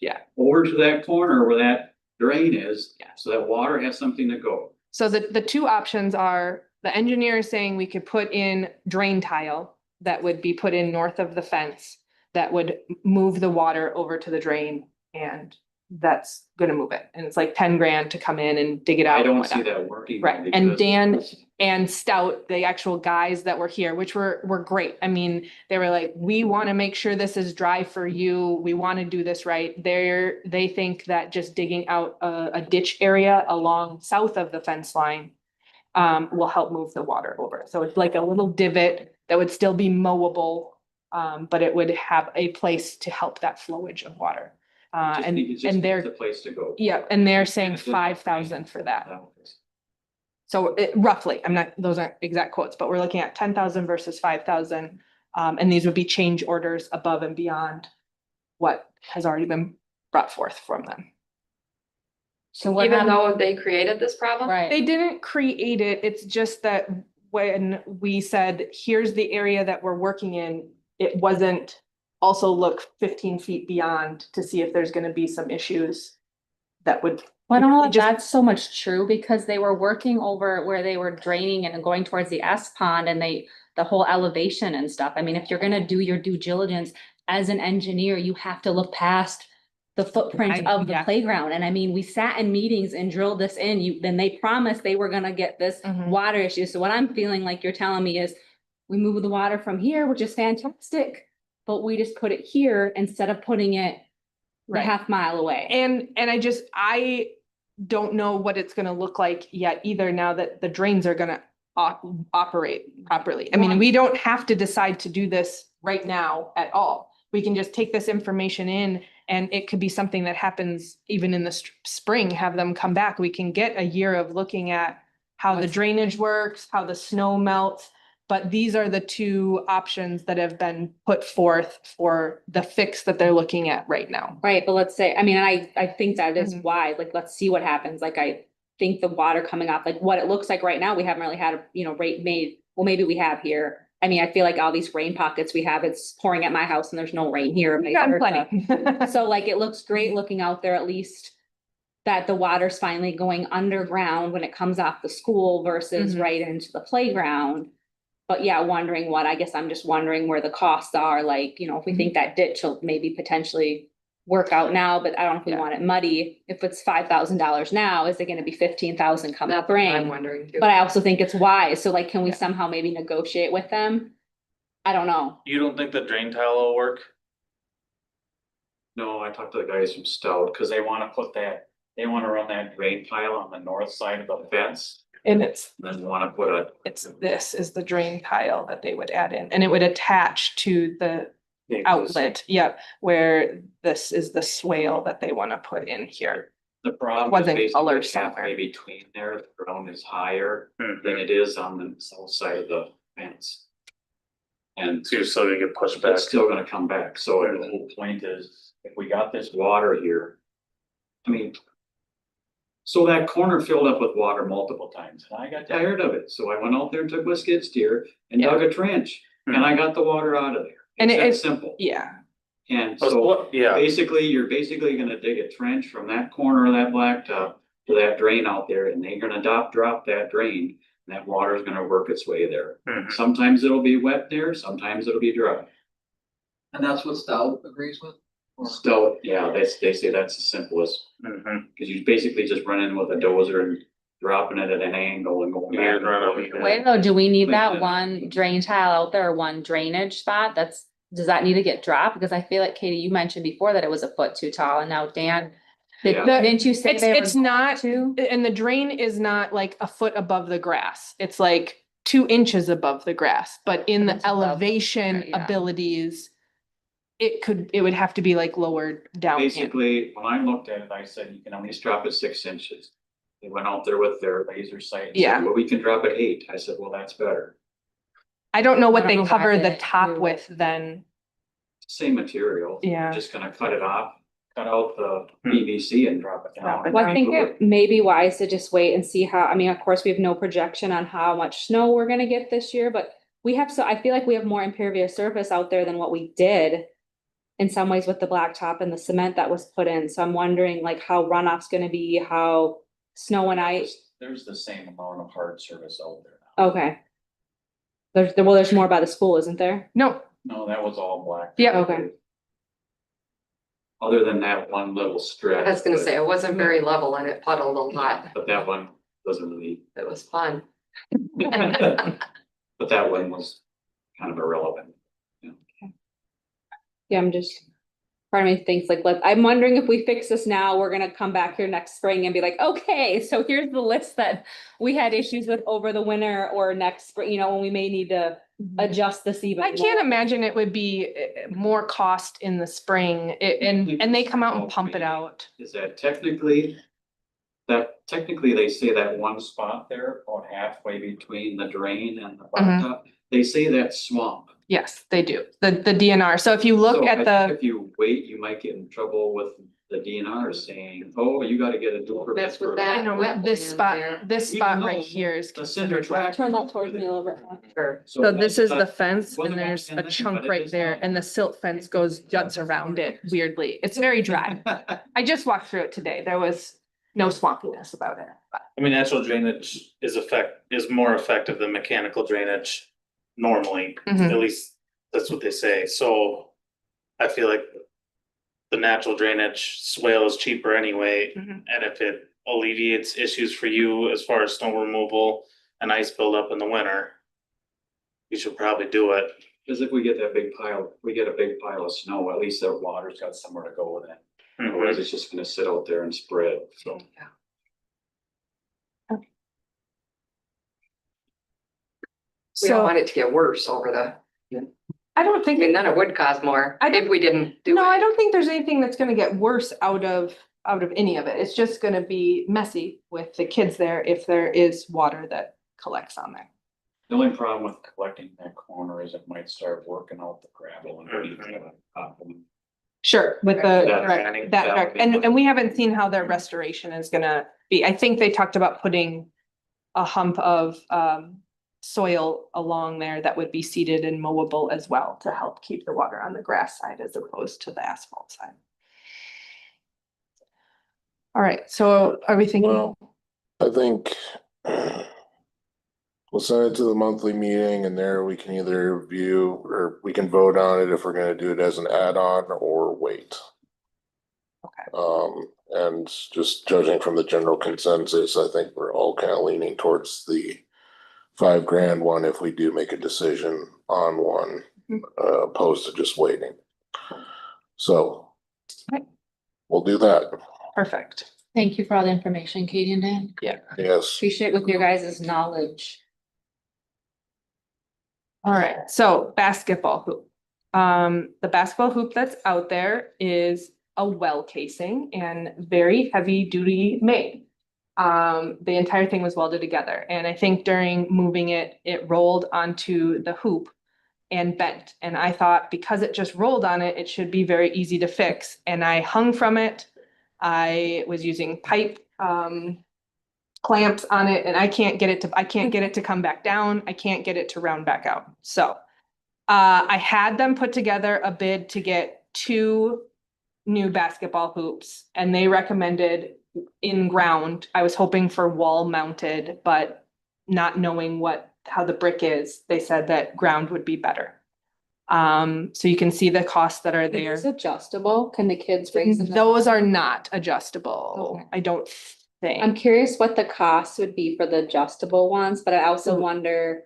Yeah. Over to that corner where that drain is. Yeah. So that water has something to go. So the two options are, the engineer is saying we could put in drain tile that would be put in north of the fence that would move the water over to the drain, and that's gonna move it. And it's like 10 grand to come in and dig it out. I and don't whatnot. see that working. Right, and because- Dan and Stout, the actual guys that were here, which were great. I mean, they were like, we want to make sure this is dry for you. We want to do this right. They think that just digging out a ditch area along south of the fence line will help move the water over. So it's like a little divot that would still be mowable, but it would have a place to help that flowage of water. And they're, The place to go. yeah, and they're saying 5,000 for that. So it roughly, I'm not, those aren't exact quotes, but we're looking at 10,000 versus 5,000. And these would be change orders above and beyond what has already been brought forth from them. So what Even happened? though they created this problem? Right, They didn't create it, it's just that when we said, here's the area that we're working in, it wasn't also look 15 feet beyond to see if there's gonna be some issues that would. well, I don't know if just- that's so much true, because they were working over where they were draining and going towards the S pond and the whole elevation and stuff. I mean, if you're gonna do your due diligence as an engineer, you have to look past the footprint of the yeah. playground. And I mean, we sat in meetings and drilled this in, then they promised they were gonna get this Mhm. water issue. So what I'm feeling like you're telling me is we move the water from here, which is fantastic, but we just put it here instead of putting it a Right. half mile away. And I don't know what it's gonna look like yet either, now that the drains are gonna operate properly. I mean, we don't have to decide to do this right now at all. We can just take this information in, and it could be something that happens even in the spring, have them come back. We can get a year of looking at how the drainage works, how the snow melts. But these are the two options that have been put forth for the fix that they're looking at right now. Right, but let's say, I mean, I think that is Mhm. wise, like, let's see what happens, like, I think the water coming off, like, what it looks like right now, we haven't really had, rate made, well, maybe we have here. I mean, I feel like all these rain pockets we have, it's pouring at my house and there's no rain here. We've gotten vice versa. plenty. So like, it looks great looking out there, at least that the water's finally going underground when it comes off the school versus Mhm. right into the playground. But yeah, I guess I'm just wondering where the costs are, like, if we think that ditch will maybe potentially work out now, but I don't know if we Yeah. want it muddy. If it's $5,000 now, is it gonna be 15,000 come That's what I'm spring? wondering too. But I also think it's wise, so like, can we Yeah. somehow maybe negotiate with them? I don't know. You don't think the drain tile will work? No, I talked to the guys from Stout, cause they wanna run that drain tile on the north side of the fence. And Then they wanna put this is the drain tile that they would add in, and it would attach to the outlet, yep, where this is the swale that they wanna put in here. The problem is Wasn't basically colored halfway somewhere. between there, the ground is higher than it is on the south side of the fence. And So you get pushed back. that's still gonna come back, so the whole point is, if we got this water here. I mean. So that corner filled up with water multiple times, and I got tired of it, so I went out there and took my skid steer and dug a trench, and I got the water out of there. And It's that it's- simple, Yeah, and But so. what- Yeah, You're basically gonna dig a trench from that corner of that blacktop to that drain out there, and they're gonna drop that drain. And that water's gonna work its way there. Mhm. Sometimes it'll be wet there, sometimes it'll be dry. And that's what Stout agrees with? Or- Still, yeah, they say that's the simplest, Mhm. cause you basically just run in with a dozer and dropping it at an angle and going Yeah, back. run over. Wait, though, do we need that Yeah. one drain tile out there, or one drainage spot? Does that need to get dropped? Because I feel like, Katie, you mentioned before that it was a foot too tall, and now Dan. Yeah. Didn't you say they were it's not, too? and the drain is not like a foot above the grass. It's like 2 inches above the grass, but in the It's above, elevation yeah. abilities, it would have to be like lowered down. in. Basically, when I looked at it, I said, you can only drop it 6 inches. They went out there with their laser sight and Yeah. said, well, we can drop it 8. I said, well, that's better. I don't know what I don't they know why cover the they top do with then. Same material. Yeah. Just gonna cut it off, cut out the Hmm. PVC and drop it Drop it down. Well, I think it may be wise to just wait and see how, I mean, of course, we have no projection on how much snow we're gonna get this year, but I feel like we have more impervious surface out there than what we did. In some ways with the blacktop and the cement that was put in, so I'm wondering like how runoff's gonna be, how snow and ice, There's the same amount of hard surface out there now. okay. There's more by the school, isn't there? No, No, that was all black. Yeah. Okay. Other than that one little stretch. I was gonna but- say, it wasn't very level and it puddled a lot. But that one doesn't really, It was fun. but that one was kind of irrelevant. Yeah, I'm just, part of me thinks like, I'm wondering if we fix this now, we're gonna come back here next spring and be like, okay, so here's the list that we had issues with over the winter or next spring, when we may need to adjust this even. I can't imagine it would be more cost in the spring and they come out and pump it out. Is that technically they say that one spot there, about halfway between the drain and the blacktop, they say that's swamp. Yes, they do. The DNR. So if you look So I at think the, if you wait, you might get in trouble with the DNR saying, oh, you gotta get a dual permit That's what for that- I know wetland this spot, there. this Even spot right though here is the cinder considered wet. track. Turn that towards me a little bit. Sure. So this is the that's fence wasn't and there's in a this, chunk but it right is there not. and the silt fence goes juts around it weirdly. It's very dry. I just walked through it today. There was no swampiness about it. But I mean, natural drainage is more effective than mechanical drainage normally, Mhm. at least that's what they say, so. I feel like the natural drainage swale is cheaper anyway, Mhm. and if it alleviates issues for you as far as snow removal and ice buildup in the winter. You should probably do it. Cause if we get a big pile of snow, at least the water's got somewhere to go with it. Otherwise, it's just gonna sit out there and spread, so. We don't so want it to get worse over the, I don't I think, mean, then it would cause more I don't- if we didn't do no, I it. don't think there's anything that's gonna get worse out of any of it. It's just gonna be messy with the kids there if there is water that collects on there. The only problem with collecting that corner is it might start working out the gravel and Sure, with the, That right, planning, that, that right. would be and fine. we haven't seen how their restoration is gonna be. I think they talked about putting a hump of soil along there that would be seeded and mowable as well to help keep the water on the grass side as opposed to the asphalt side. All right, so are we thinking? Well, I think we'll send it to the monthly meeting and there we can either view or we can vote on it if we're gonna do it as an add-on or wait. Okay. And just judging from the general consensus, I think we're all kind of leaning towards the $5,000 one if we do make a decision on one, opposed to just waiting. So Right. we'll do that. Perfect. Thank you for all the information, Katie and Dan. Yes. Appreciate with your guys' knowledge. All right, so basketball hoop. The basketball hoop that's out there is a well casing and very heavy duty made. The entire thing was welded together and I think during moving it, it rolled onto the hoop and bent. And I thought because it just rolled on it, it should be very easy to fix. And I hung from it. I was using pipe clamps on it and I can't get it to come back down. I can't get it to round back out. So I had them put together a bid to get 2 new basketball hoops and they recommended in ground. I was hoping for wall mounted, but not knowing how the brick is, they said that ground would be better. So you can see the costs that are there. Is adjustable? Can the kids raise them? Those are not adjustable. Okay. I don't think. I'm curious what the cost would be for the adjustable ones, but I also So- wonder,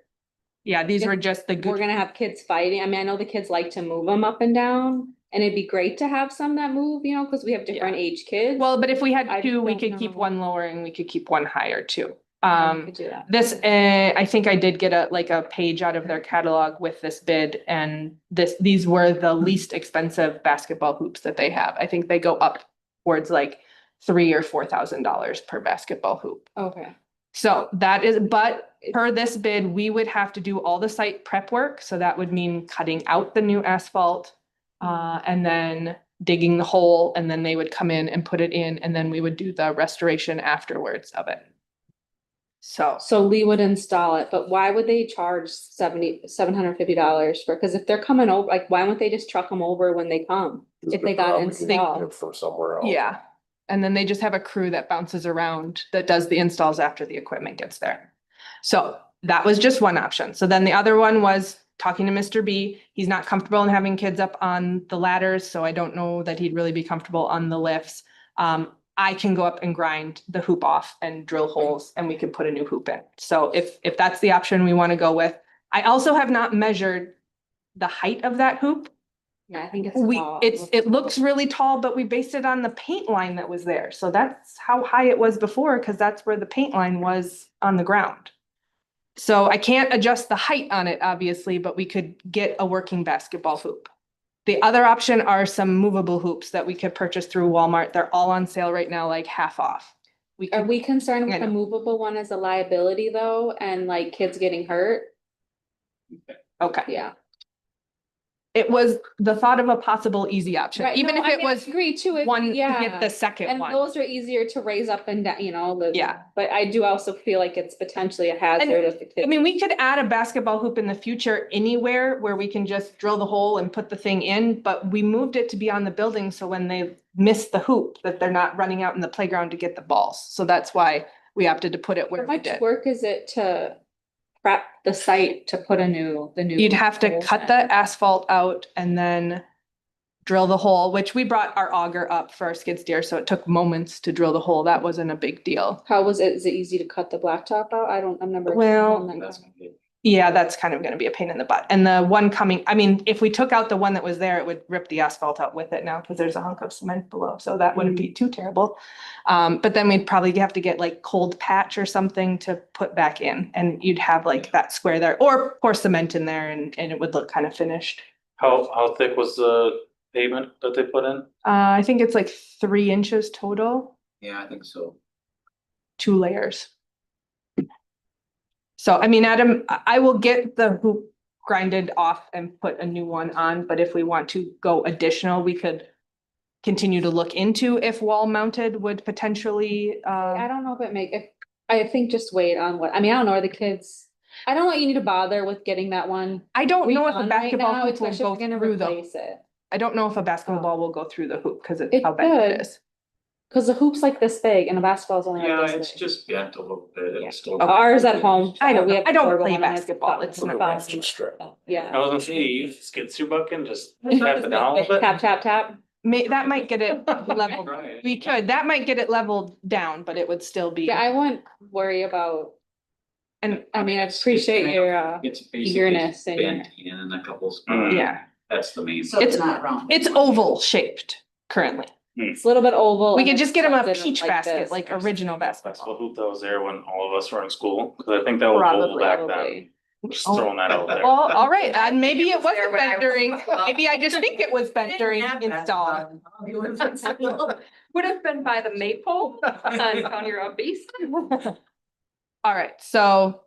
Yeah, these if were just the we're good. gonna have kids fighting. I mean, I know the kids like to move them up and down. And it'd be great to have some that move, cause we have different age kids. Well, but if we had I 2, we don't could keep know. one lower and we could keep one higher too. Yeah, we could do that. This, I think I did get a page out of their catalog with this bid and these were the least expensive basketball hoops that they have. I think they go up towards like $3,000 or $4,000 per basketball hoop. Okay. So but per this bid, we would have to do all the site prep work. So that would mean cutting out the new asphalt, and then digging the hole, and then they would come in and put it in, and then we would do the restoration afterwards of it. So. So Lee would install it, but why would they charge $750 for, cause if they're coming over, like, why wouldn't they just truck them over when they come? If they got Probably can get installed. it from somewhere else. Yeah, and then they just have a crew that bounces around that does the installs after the equipment gets there. So that was just one option. So then the other one was talking to Mr. B. He's not comfortable in having kids up on the ladders, so I don't know that he'd really be comfortable on the lifts. I can go up and grind the hoop off and drill holes and we can put a new hoop in. So if that's the option we want to go with. I also have not measured the height of that hoop. Yeah, I think it's We, tall. it looks really tall, but we based it on the paint line that was there. So that's how high it was before, because that's where the paint line was on the ground. So I can't adjust the height on it, obviously, but we could get a working basketball hoop. The other option are some movable hoops that we could purchase through Walmart. They're all on sale right now, like half off. Are we concerned I with the know. movable one as a liability though, and like kids getting hurt? Okay. Yeah. It was the thought of a possible easy option, Right, even no, if I it mean, I was agree too, if- one to get yeah. the second And one. those are easier to raise up and down, you know, the. Yeah. But I do also feel like it's potentially a hazard if the I kids. mean, we could add a basketball hoop in the future anywhere where we can just drill the hole and put the thing in, but we moved it to be on the building, so when they miss the hoop, that they're not running out in the playground to get the balls. So that's why we opted to put it How where we much did. work is it to prep the site to put the new? You'd have to holes cut in? the asphalt out and then drill the hole, which we brought our auger up for our skid steer, so it took moments to drill the hole. That wasn't a big deal. How was it? Is it easy to cut the blacktop out? I've never. Well, done that That's kind gonna be- Yeah, that's kind of gonna be a pain in the butt. And the one coming, I mean, if we took out the one that was there, it would rip the asphalt out with it now because there's a hunk of cement below, so that wouldn't be too terrible. But then we'd probably have to get like cold patch or something to put back in, and you'd have like that square there, or pour cement in there and it would look kind of finished. How thick was the pavement that they put in? I think it's like 3 inches total, Yeah, I think so. 2 layers. So, I mean, Adam, I will get the hoop grinded off and put a new one on, but if we want to go additional, we could continue to look into if wall mounted would potentially, I don't know if it I think just wait on what, I mean, I don't know, are the kids, I don't want you to bother with getting that one. I don't know if a redone right basketball now, hoop will especially if go we're gonna through the, replace it. I don't know if a basketball ball will go through the hoop because it's It how big it could. is. Cause the hoop's like this big and the basketball's only Yeah, like it's this big. just bent a little bit. Yeah. It's still. Ours at home. I don't we know. have I don't portable play one and basketball. it's It's not- fun. I Yeah. was gonna say, you skid steer bucket, just tap it down a little bit. Tap, tap, tap. That might get it leveled. Right. We could, that might get it leveled down, but it would still be. Yeah, I wouldn't worry about, And I mean, I appreciate your, It's basically eagerness and your- bent in a couple spots. yeah, That's the main. So it's not wrong. it's oval shaped currently. it's a little bit oval. We and could it's just get them a tucked in peach like basket, this. like original Basketball basketball. hoop that was there when all of us were in school, cause I think that was old back then. Probably. Just throwing that out there. Well, all right, and maybe it was there wasn't when I bent was during, little. maybe I just think it was bent during install. Would have been by the maple on County Road Beast. All right, so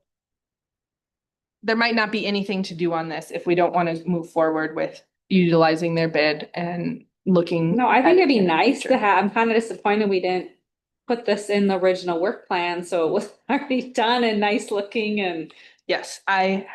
there might not be anything to do on this if we don't want to move forward with utilizing their bid and looking. No, I think at it'd be it in the nice future. to have, I'm kind of disappointed we didn't put this in the original work plan, so it was already done and nice looking and. Yes, I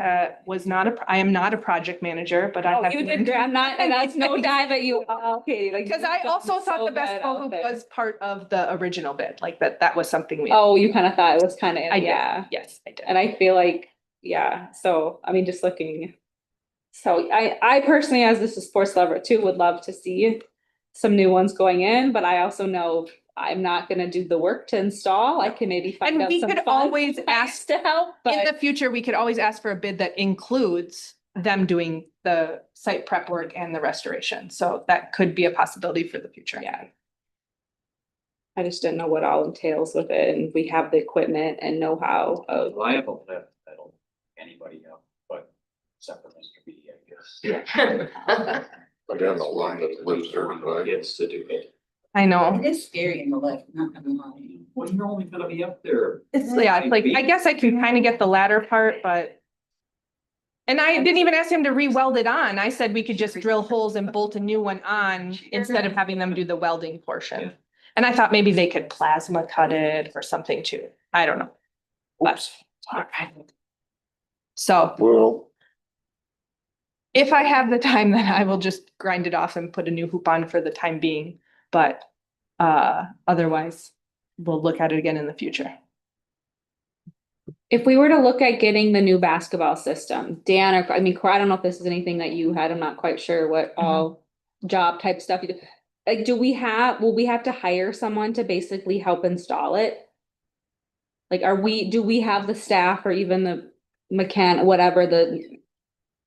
I am not a project manager, but I Oh, have. you did great. I'm not, and that's no dive at you, okay, like. Because I you've also done thought so the basketball good out hoop there. was part of the original bid, like that was something we. Oh, you kind of thought it was kind I of, did. yeah, Yes, I did. and I feel like, yeah, so, I mean, just looking. So I personally, as this is sports lover too, would love to see some new ones going in, but I also know I'm not gonna do the work to install. I can maybe find And out we some could fun always ways ask to help, In the but future, we could always ask for a bid that includes them doing the site prep work and the restoration. So that could be a possibility for the future. yeah. I just didn't know what all entails with it, and we have the equipment and know-how of. Liable that'll anybody up, but except for Mr. B, I guess. I got no one that lives there, right? Gets to do it. I know. It is scary in the lift, not gonna lie. Well, you're only gonna be up there. It's like, I guess I can kind of get the latter part, but. And I didn't even ask him to re-weld it on. I said we could just drill holes and bolt a new one on instead of having them do the welding portion. And I thought maybe they could plasma cut it or something too. I don't know. But, so Well, if I have the time, then I will just grind it off and put a new hoop on for the time being. But otherwise, we'll look at it again in the future. If we were to look at getting the new basketball system, Dan, or I mean, Cor, I don't know if this is anything that you had, I'm not quite sure what all job type stuff you do. Like, will we have to hire someone to basically help install it? Like, do we have the staff or even the whatever, the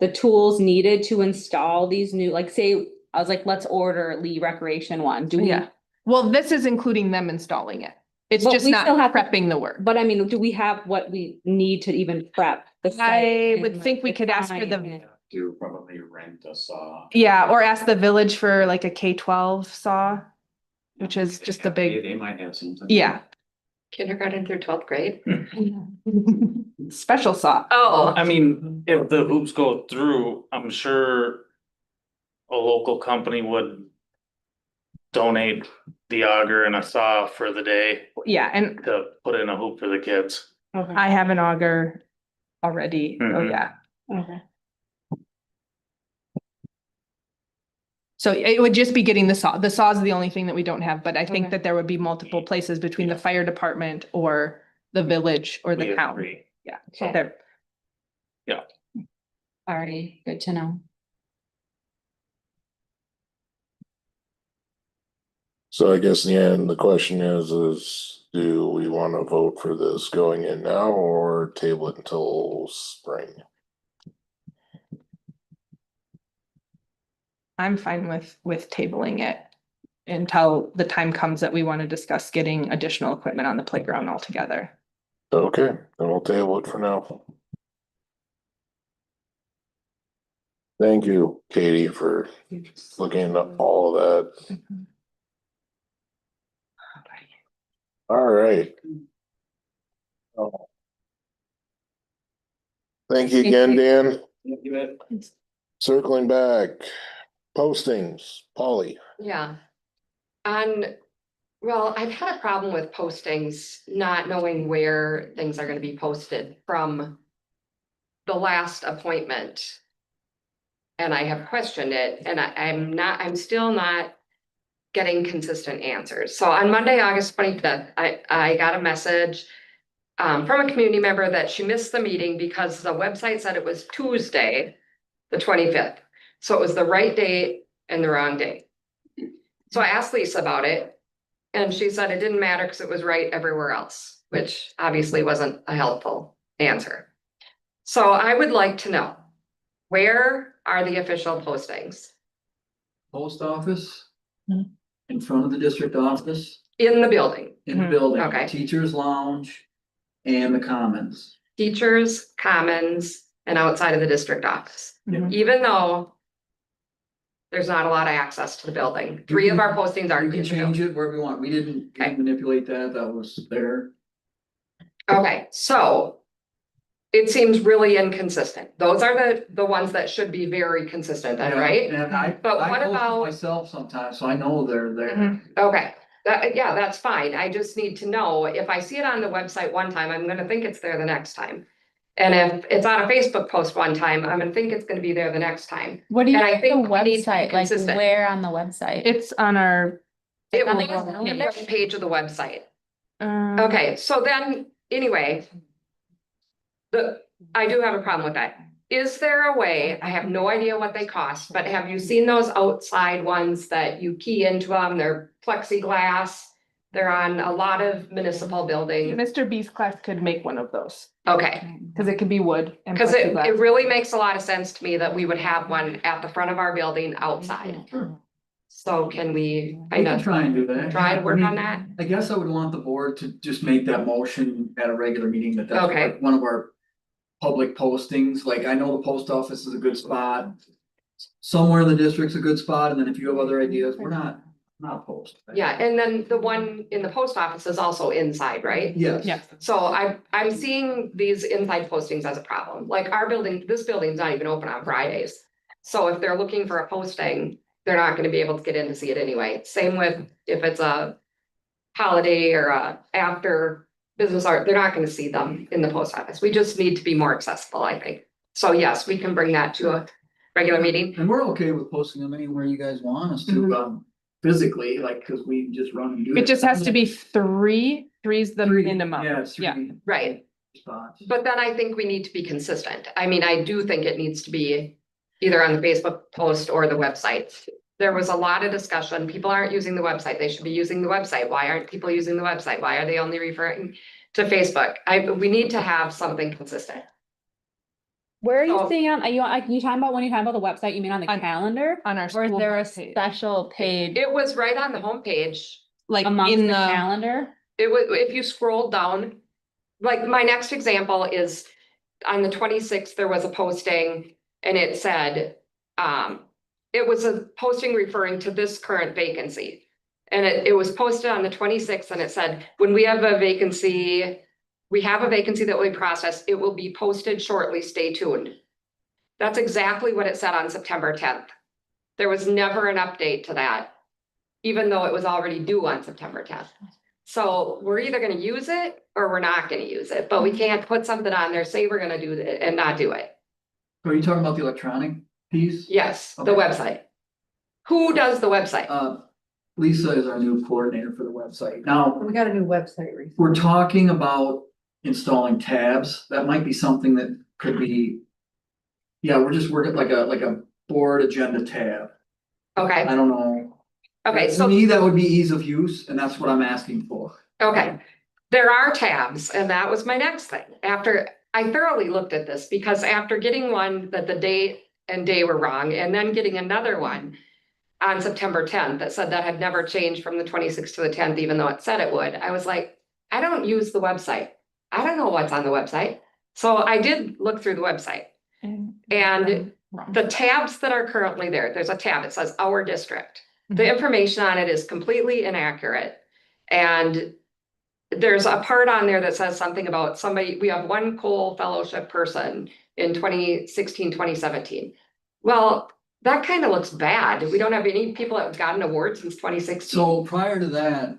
the tools needed to install these new, like say, I was like, let's order Lee Recreation one, do we? Yeah. Well, this is including them installing it. It's But just we not still have to- prepping the work. But I mean, do we have what we need to even prep? the site I and, would like, think we the could ask for time the, and- Do probably rent a saw. yeah, or ask the village for like a K-12 saw, which is just a big, They might have something. yeah. Kindergarten through 12th grade. Special saw. Oh, I mean, if the hoops go through, I'm sure a local company would donate the auger and a saw for the day Yeah, and to put in a hoop for the kids. I have an auger already. Oh, Mhm. yeah. Okay. So it would just be getting the saw. The saw is the only thing that we don't have, but I think Okay. that there would be multiple places between the fire department or the village or We the town. agree. Yeah. Okay. There. Alrighty, good to know. So I guess in the end, the question is do we want to vote for this going in now or table it until spring? I'm fine with tabling it until the time comes that we want to discuss getting additional equipment on the playground altogether. Okay, then we'll table it for now. Thank you, Katie, for looking into all of that. All right. Thank you again, Dan. You bet. Circling back, postings, Polly. yeah. Well, I've had a problem with postings, not knowing where things are gonna be posted from the last appointment. And I have questioned it and I'm still not getting consistent answers. So on Monday, August 25th, I got a message from a community member that she missed the meeting because the website said it was Tuesday, the 25th. So it was the right date and the wrong date. So I asked Lisa about it and she said it didn't matter because it was right everywhere else, which obviously wasn't a helpful answer. So I would like to know, where are the official postings? Post office. Mhm. In front of the district office, In the building, in the Mhm. building, Okay. teachers lounge and the commons. teachers, commons, and outside of the district office. Mhm. Even though there's not a lot of access to the building. 3 of our postings are. You can change it wherever you want. We didn't Okay. manipulate that. That was there. Okay, so it seems really inconsistent. Those are the ones that should be very consistent then, right? And I But what post it about- myself sometimes, so I know they're there. Mhm. Okay, yeah, that's fine. I just need to know if I see it on the website one time, I'm gonna think it's there the next time. And if it's on a Facebook post one time, I'm gonna think it's gonna be there the next time. What do you, And I the think we need to be website, like consistent. where on the website? It's on our. It on will the be on the front page of the website. Okay. Okay, so then, anyway. I do have a problem with that. Is there a way, I have no idea what they cost, but have you seen those outside ones that you key into them? They're plexiglass. They're on a lot of municipal buildings. Mr. B's class could make one of those, Okay, because it could be wood. and because it plexiglass. really makes a lot of sense to me that we would have one at the front of our building outside. So can we We kind can of try and do that. try to work I mean, on that? I guess I would want the board to just make that motion at a regular meeting that that's Okay. like one of our public postings, like I know the post office is a good spot. Somewhere in the district's a good spot, and then if you have other ideas, we're not opposed. Yeah, and then the one in the post office is also inside, right? Yes. Yeah. So I'm seeing these inside postings as a problem, like our building, this building's not even open on Fridays. So if they're looking for a posting, they're not gonna be able to get in to see it anyway. Same with if it's a holiday or a after business art, they're not gonna see them in the post office. We just need to be more accessible, I think. So yes, we can bring that to a regular meeting. And we're okay with posting them anywhere you guys want us to, Mhm. physically, like, cause we just run and do it. It just has to be three. Three's the Three, minimum. Yeah, it's Yeah. three Right, spots. but then I think we need to be consistent. I mean, I do think it needs to be either on the Facebook post or the website. There was a lot of discussion. People aren't using the website. They should be using the website. Why aren't people using the website? Why are they only referring to Facebook? We need to have something consistent. Where are you So- seeing on, are you talking about when you're talking about the website, you mean on the On- calendar? On our Or is school there a page. special page It was right on the homepage. Like amongst in the the, calendar? It was, if you scroll down, like my next example is on the 26th, there was a posting and it said, it was a posting referring to this current vacancy. And it was posted on the 26th and it said, when we have a vacancy, we have a vacancy that we process, it will be posted shortly, stay tuned. That's exactly what it said on September 10th. There was never an update to that, even though it was already due on September 10th. So we're either gonna use it or we're not gonna use it, but we can't put something on there, say we're gonna do it and not do it. Are you talking about the electronic piece? Yes, the Okay. website. Who does the website? Lisa is our new coordinator for the website. Now, We got a new website recently. we're talking about installing tabs. That might be something that could be. Yeah, we're just working like a board agenda tab. Okay, I don't know. okay, To so, me, that would be ease of use, and that's what I'm asking for. okay. There are tabs, and that was my next thing. After I thoroughly looked at this, because after getting one that the date and day were wrong, and then getting another one on September 10th that said that had never changed from the 26th to the 10th, even though it said it would, I was like, I don't use the website. I don't know what's on the website. So I did look through the website. And the tabs that are currently there, there's a tab, it says our district. The information on it is completely inaccurate. And there's a part on there that says something about somebody, we have one Cole Fellowship person in 2016, 2017. Well, that kind of looks bad. We don't have any people that have gotten awards since 2016. So prior to that,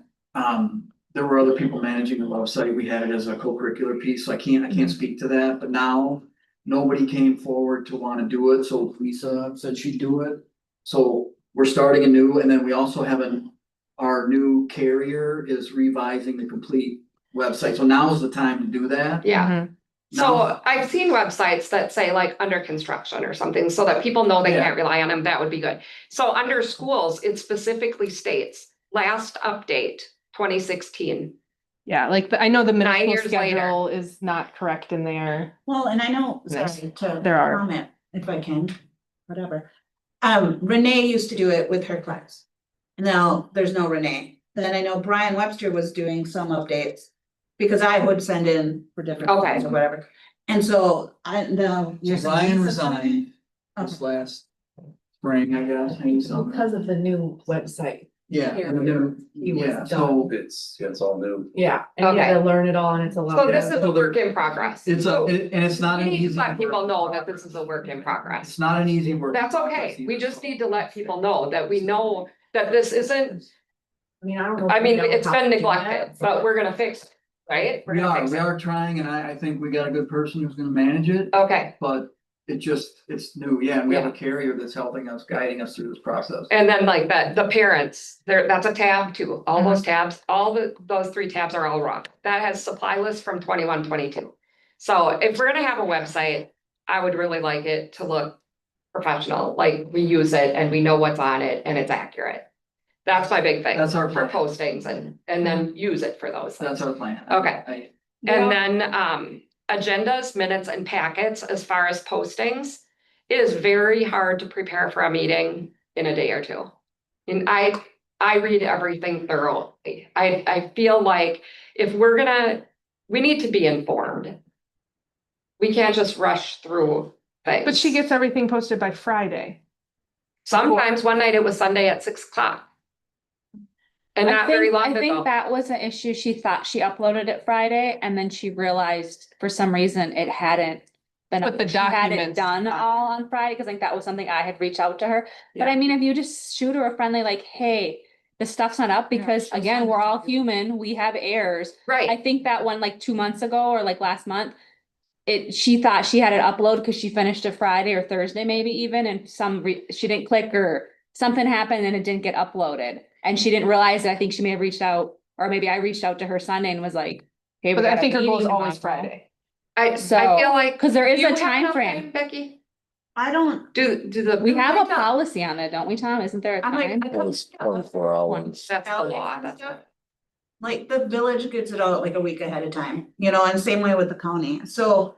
there were other people managing the website. We had it as a co-curricular piece, so I can't speak to that, but now. Nobody came forward to want to do it, so Lisa said she'd do it. So we're starting anew, and then we also have our new carrier is revising the complete website, so now is the time to do that. Yeah. So Now- I've seen websites that say like under construction or something, so that people know they Yeah. can't rely on them, that would be good. So under schools, it specifically states, last update, 2016. yeah, like I know the middle 9 school years later. schedule is not correct in there. Well, and I know, Yes, sorry, to there are. comment, if I can, whatever. Renee used to do it with her class. Now, there's no Renee. Then I know Brian Webster was doing some updates. Because I would send in for different Okay. things or whatever. And so I know. So Brian resigned this last spring, I guess, maybe something. Because of the new website. Yeah. and then- He was Yeah, done. so It's all new. Yeah, and you had to learn it all and it's a lot. So this is So a there- work in progress. it's and it's not We an need to easy. let people know that this is a work in progress. It's not an easy work. That's okay. We just need to let people know that we know that this isn't, I mean, I don't know. I if we mean, know it's how been to do that, neglected, but we're gonna fix it, right? We're We gonna are, fix we it. are trying, and I think we got a good person who's gonna manage it, Okay, but it's new, yeah, and we have Yeah. a carrier that's helping us, guiding us through this process. and then like the parents, that's a tab too. All those tabs, those 3 tabs are all wrong. That has supply list from 21, 22. So if we're gonna have a website, I would really like it to look professional, like we use it and we know what's on it and it's accurate. That's my big thing. That's our For plan. postings and then use it for those things. That's our plan. Okay. And then agendas, minutes and packets, as far as postings. It is very hard to prepare for a meeting in a day or two. And I read everything thoroughly. I feel like if we need to be informed. We can't just rush through things. But she gets everything posted by Friday. Sometimes one night it was Sunday at 6 o'clock. And not very long I think ago. that was an issue. She thought she uploaded it Friday and then she realized for some reason it hadn't been, But the she had it documents- done all on Friday, cause like that was something I had reached out to her. But Yeah. I mean, if you just shoot her a friendly like, hey, the stuff's not up because she'll again, send we're it to all you. human, we have errors. I Right, think that one like 2 months ago or like last month. She thought she had it uploaded because she finished it Friday or Thursday maybe even and she didn't click or something happened and it didn't get uploaded. And she didn't realize it. I think she may have reached out, or maybe I reached out to her Sunday and was like, hey. we But I got a think her goal is meeting always tomorrow. Friday. I So- feel like. Cause there is Do you a have time enough frame. Becky, I don't, do the. We have a policy on it, don't we, Tom? Isn't there a I'm like, time? I don't- 24 hours. That's the law, that's it. like the village gets it out like a week ahead of time, and same way with the county. So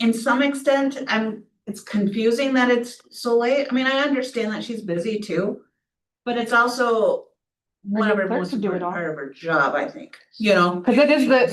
in some extent, I'm it's confusing that it's so late. I mean, I understand that she's busy too. But it's also one of her clerk most to do it important all. part of her job, I think, you know? Cause it is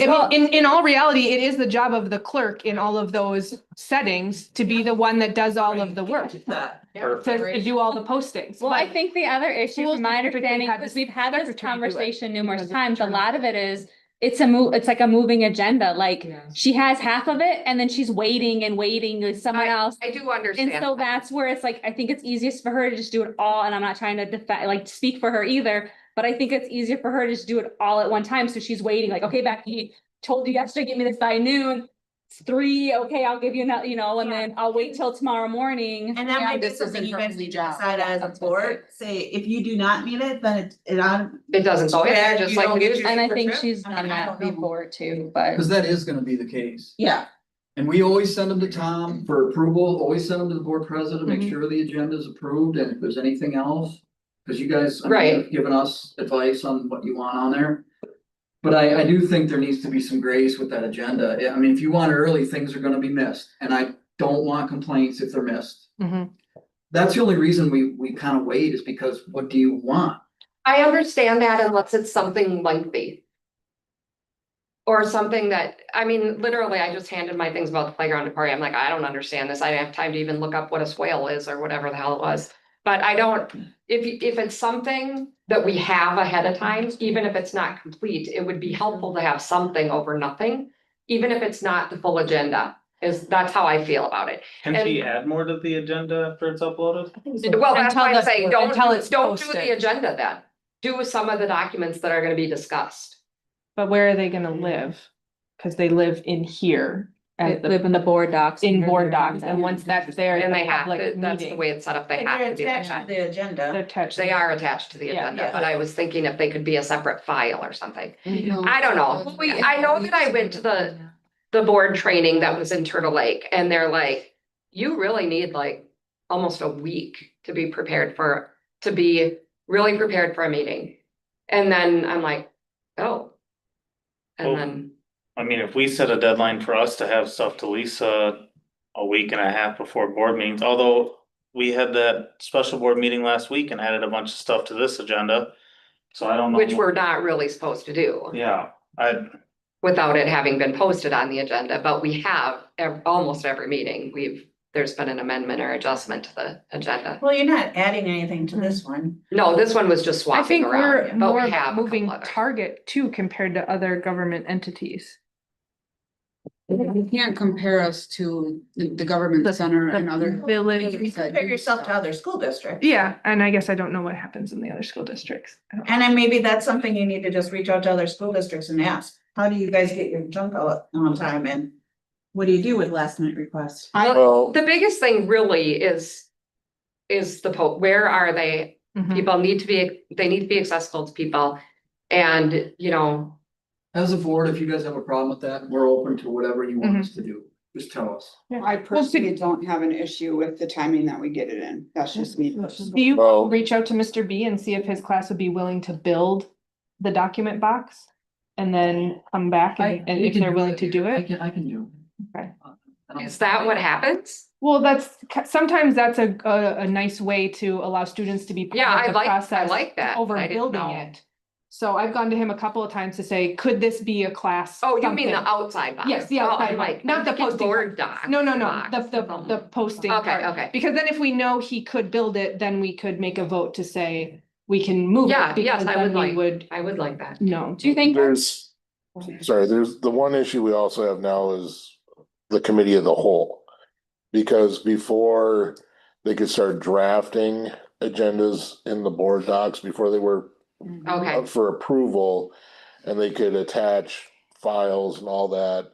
in all reality, it is the job of the clerk in all of those settings to be the one that does all of the work. That. To do all the postings. Well, I But think the other issue, schools from my typically understanding, have because the we've had this secretary do it conversation numerous because it's times, a internal. lot of it is. It's like a moving agenda, like she has half of it and then she's waiting and waiting with someone else. I do And understand. so that. that's where it's like, I think it's easiest for her to just do it all, and I'm not trying to defend, like, speak for her either. But I think it's easier for her to just do it all at one time, so she's waiting, like, okay, Becky, told you yesterday, give me this by noon. It's 3, okay, I'll give you another, you know, and then I'll wait till tomorrow morning. And that might be this something isn't you her guys only can job. decide as a That's what I'm board, say, if you do not meet it, then it on. It doesn't go in there, Yeah, just you like. don't get news- your- And I think Trip? she's I mean, done I that don't know. before too, but. Cause that is gonna be the case. Yeah, And we always send them to Tom for approval, always send them to the board president, make Mhm. sure the agenda is approved, and if there's anything else. Cause you guys, I mean, Right. have given us advice on what you want on there. But I do think there needs to be some grace with that agenda. I mean, if you want it early, things are gonna be missed, and I don't want complaints if they're missed. Mhm. That's the only reason we kind of wait, is because what do you want? I understand that unless it's something lengthy. Or something that, I mean, literally, I just handed my things about the playground to Cory. I'm like, I don't understand this. I didn't have time to even look up what a swale is or whatever the hell it was. But I don't, if it's something that we have ahead of time, even if it's not complete, it would be helpful to have something over nothing. Even if it's not the full agenda, that's how I feel about it. Can she add more to the agenda after it's uploaded? Well, that's why I'm saying, don't Until it's do the posted. agenda then. Do some of the documents that are gonna be discussed. But where are they gonna live? Cause they live in here. They live in the board docs. In board docs, and once that's there. And the they have public to, that's the meeting, way it's set up, they if have you're to be. attached to attached. the agenda. they're touched. They are attached to the Yeah, agenda, yeah. but I was thinking if they could be a separate file or something. No. I don't know. I know that I went to the board training that was in Turtle Lake, and they're like, you really need like almost a week to be prepared for, to be really prepared for a meeting. And then I'm like, oh. And Well, then, I mean, if we set a deadline for us to have stuff to Lisa a week and a half before board meetings, although we had that special board meeting last week and added a bunch of stuff to this agenda. So I don't know. which we're not really supposed to do Yeah, without it having been posted on the agenda, but we have almost every meeting, there's been an amendment or adjustment to the agenda. Well, you're not adding anything to this one. No, this one was just I swapping think we're around, but more we have a moving couple other. target too compared to other government entities. You can't compare us to the government center and other. Village. You compare yourself to other school districts. Yeah, and I guess I don't know what happens in the other school districts. I don't- And then maybe that's something you need to just reach out to other school districts and ask, how do you guys get your junk out on time, and what do you do with last minute requests? Well, The biggest thing really is where are they? Mhm. People they need to be accessible to people. And, you know, As a board, if you guys have a problem with that, we're open to whatever you want us to do, just tell us. I personally don't have an issue with the timing that we get it in. That's just me. Do you Well- reach out to Mr. B and see if his class would be willing to build the document box? And then come back and we if can they're willing to do I it? can do. Okay. is that what happens? Well, sometimes that's a nice way to allow students to be Yeah, part I of the like process that. over I didn't building know. it. So I've gone to him a couple of times to say, could this be a class? Oh, you mean the something? outside box? Yes, the Oh, outside I'm box, like, not I'm the thinking posting board part. doc. No, box. the posting Okay, part. okay. Because then if we know he could build it, then we could make a vote to say we can move it. Yeah, yes, because I then would we like- would I would like that. know. Do you think? there's the one issue we also have now is the committee of the whole. Because before they could start drafting agendas in the board docs, before they were Okay, up for approval, and they could attach files and all that.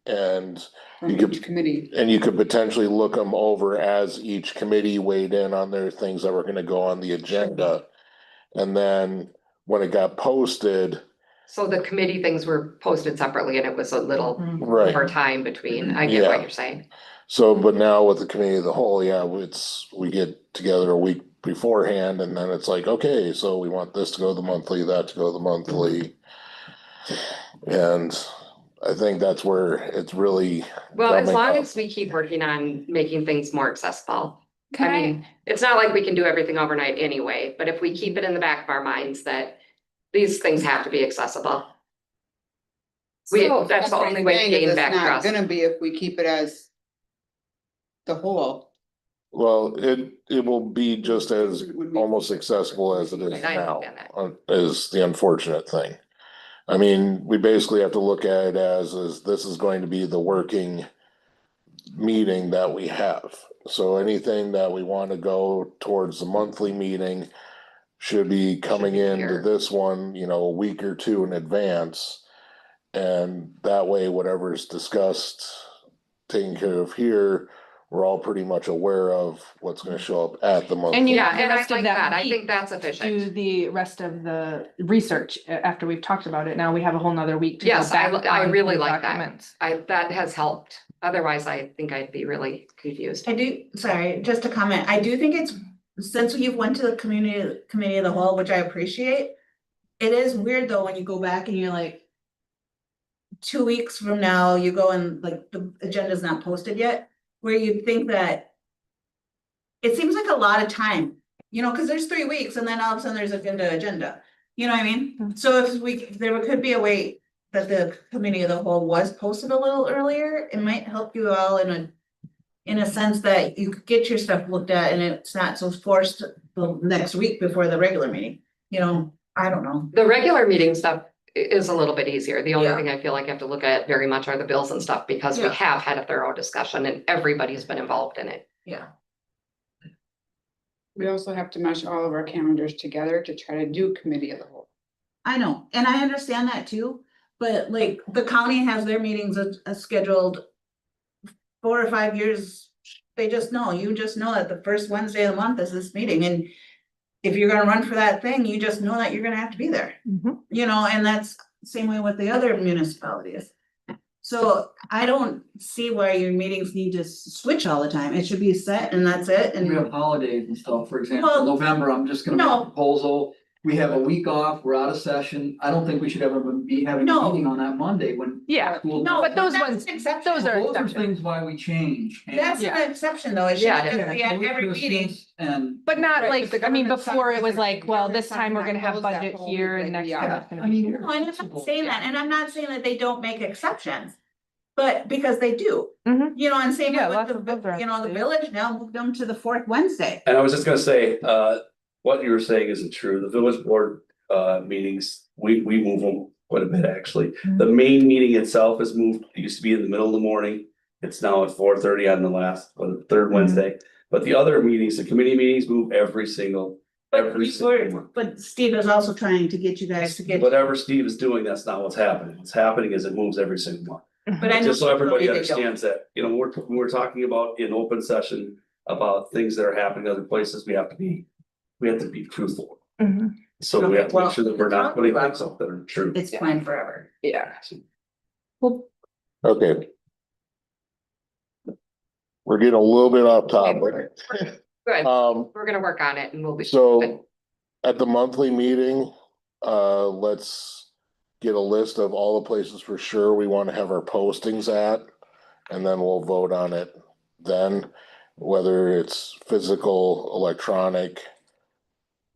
And From you could- each committee. And you could potentially look them over as each committee weighed in on their things that were gonna go on the agenda. And then when it got posted, so the committee things were posted separately and it was a little right, more time between, I get what Yeah. you're saying. so, but now with the committee of the whole, yeah, we get together a week beforehand, and then it's like, okay, so we want this to go to the monthly, that to go to the monthly. And I think that's where it's really. Well, as coming long up. as we keep working on making things more accessible. Can I I, mean, it's not like we can do everything overnight anyway, but if we keep it in the back of our minds that these things have to be accessible. So, That's the what only I'm way to saying is gain it's back not trust. Gonna be if we keep it as the whole. Well, it will be just as almost accessible as it is Right, I now, understand that. is the unfortunate thing. I mean, we basically have to look at it as, is this is going to be the working meeting that we have. So anything that we want to go towards the monthly meeting should be coming be into here. this one, a week or two in advance. And that way, whatever's discussed, taken care of here, we're all pretty much aware of what's gonna show up at the monthly. And you Yeah, know, the and I rest of like that that. I week, think that's do efficient. the rest of the research after we've talked about it. Now we have a whole nother week to go Yes, back. I on really the like that. documents. That has helped. Otherwise, I think I'd be really confused. I do, sorry, just a comment. I do think it's, since you've went to the committee of the whole, which I appreciate. It is weird though, when you go back and you're like. 2 weeks from now, you go and like the agenda's not posted yet, where you'd think that. It seems like a lot of time, cause there's 3 weeks and then all of a sudden there's agenda, you know what I mean? So if there could be a way that the committee of the whole was posted a little earlier, it might help you all in a sense that you could get your stuff looked at and it's not so forced the next week before the regular meeting, I don't know. The regular meeting stuff is a little bit easier. The only Yeah. thing I feel like I have to look at very much are the bills and stuff because we Yeah. have had a thorough discussion and everybody's been involved in it. Yeah. We also have to mesh all of our calendars together to try to do committee of the whole. I know, and I understand that too, but like the county has their meetings scheduled 4 or 5 years. You just know that the first Wednesday of the month is this meeting, and if you're gonna run for that thing, you just know that you're gonna have to be there. And that's the same way with the other municipalities. So I don't see why your meetings need to switch all the time. It should be set and that's it, And we have and holidays and stuff, for example, Well, November, I'm just gonna make no. a proposal. We have a week off, we're out of session, I don't think we should ever be having a No. meeting on that Monday when. Yeah, school- no, but those that's ones- an exception. those are Those are exceptions. things why we change. and- That's Yeah. an exception though, it Yeah, shouldn't Yeah, just be at every meeting. Christmas And. But not Right, like, but the I mean, government before it was side- like, well, this government time we're side gonna have knows that budget whole here week, and like, next yeah. time it's gonna I be mean, here. No, I'm not saying that, and I'm not saying that they don't make exceptions. But because they do, Mhm. And same Yeah, with lots of the, those are the actually. village now moved them to the fourth Wednesday. And I was just gonna say, what you were saying isn't true. The village board, meetings, we move them quite a bit, actually. The main meeting itself is moved. It used to be in the middle of the morning. It's now at 4:30 on the third Wednesday. But the other meetings, the committee meetings move every single month. But Steve is also trying to get you guys to get. Whatever Steve is doing, that's not what's happening. What's happening is it moves every single month. But I know Just so everybody they don't. understands that, when we're talking about in open session about things that are happening in other places, we have to be truthful. Mhm. So we have to Well, make sure that we're not putting things up that are true. It's planned forever. Yeah. Okay. We're getting a little bit off topic. Good, Um, we're gonna work on it and we'll be. so at the monthly meeting, let's get a list of all the places for sure we want to have our postings at. And then we'll vote on it then, whether it's physical, electronic.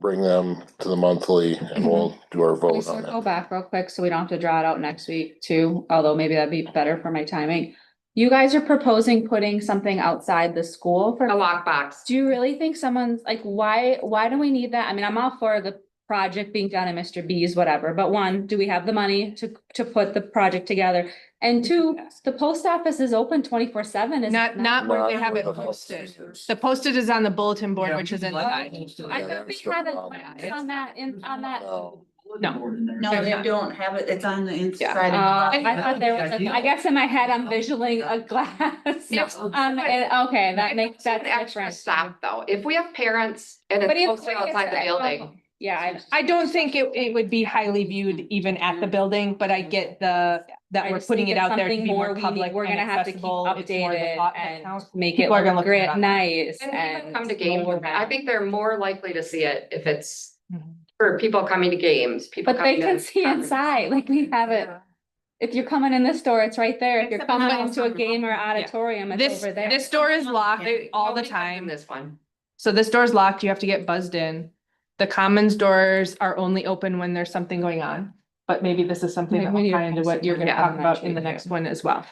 Bring them to the monthly and we'll do our Can we vote on circle it. back real quick so we don't have to draw it out next week too, although maybe that'd be better for my timing. You guys are proposing putting something outside the school for. A lockbox. Do you really think someone's like, why do we need that? I mean, I'm all for the project being done in Mr. B's, whatever, but one, do we have the money to put the project together? And two, the post office is open 24/7. Not where they have it Not- posted. The posted is on the bulletin board, Yeah, which is we inside. I thought we had it on that, on that. No. No, they don't have it, it's on the inside. I thought there was, I guess in my head, I'm visualing a glass. No. Okay, that makes, that's An extra different. stop though. If we have parents and But it's if- posted outside the building. Yeah, I don't think it would be highly viewed even at the building, but I get that I we're just putting think it it's out there to something be more more we public. need- we're and gonna have to keep accessible. It's more the updated thought that and counts. make it People are gonna look look great, it up. nice And people and. come to games. more I back. think they're more likely to see it if it's Mhm. for people coming to games, people But they coming to can see conferences. inside, like we have it. If you're coming in this door, it's right there. If you're Except coming not into a summer. game or auditorium, it's This, over there. this door is locked all the In time. this one. So this door's locked, you have to get buzzed in. The commons doors are only open when there's something going on. But maybe this is something Maybe that we will need to tie into what you're gonna concentrate talk on about elementary in the too. next one as well.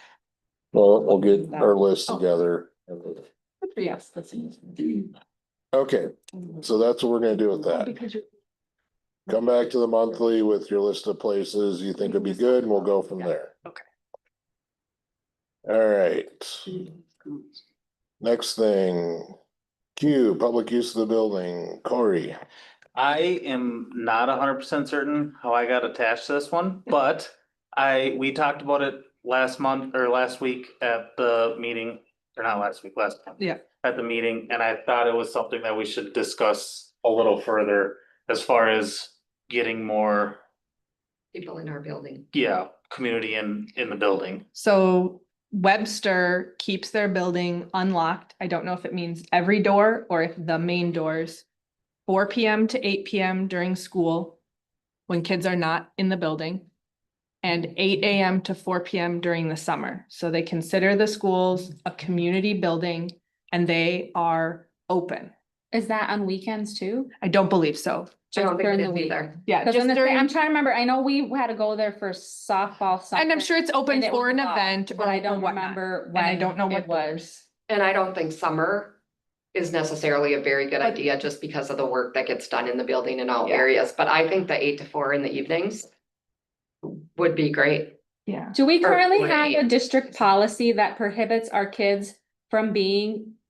Well, we'll get our list together. Yes. Okay, so that's what we're gonna do with that. Come back to the monthly with your list of places you think would be good and we'll go from there. Okay. All right. Next thing, Q, public use of the building, Corey. I am not 100% certain how I got attached to this one, but we talked about it last month or last week at the meeting, or not last week, last month. Yeah. At the meeting, and I thought it was something that we should discuss a little further as far as getting more, People in our building. community in the building. So Webster keeps their building unlocked. I don't know if it means every door or if the main doors. 4 PM to 8 PM during school, when kids are not in the building. And 8 AM to 4 PM during the summer. So they consider the schools a community building and they are open. Is that on weekends too? I don't believe so. I don't think during it the is week. either. Yeah, Cause just I'm during, trying to remember, I know we had to go there for softball. and I'm sure it's open and it for was an locked, event but or I don't whatnot. remember And when I don't know what it was. And I don't think summer is necessarily a very good But- idea just because of the work that gets done in the building in all Yeah. areas, but I think the 8 to 4 in the evenings would be great. Yeah. Do we Or currently would have it a be? district policy that prohibits our kids from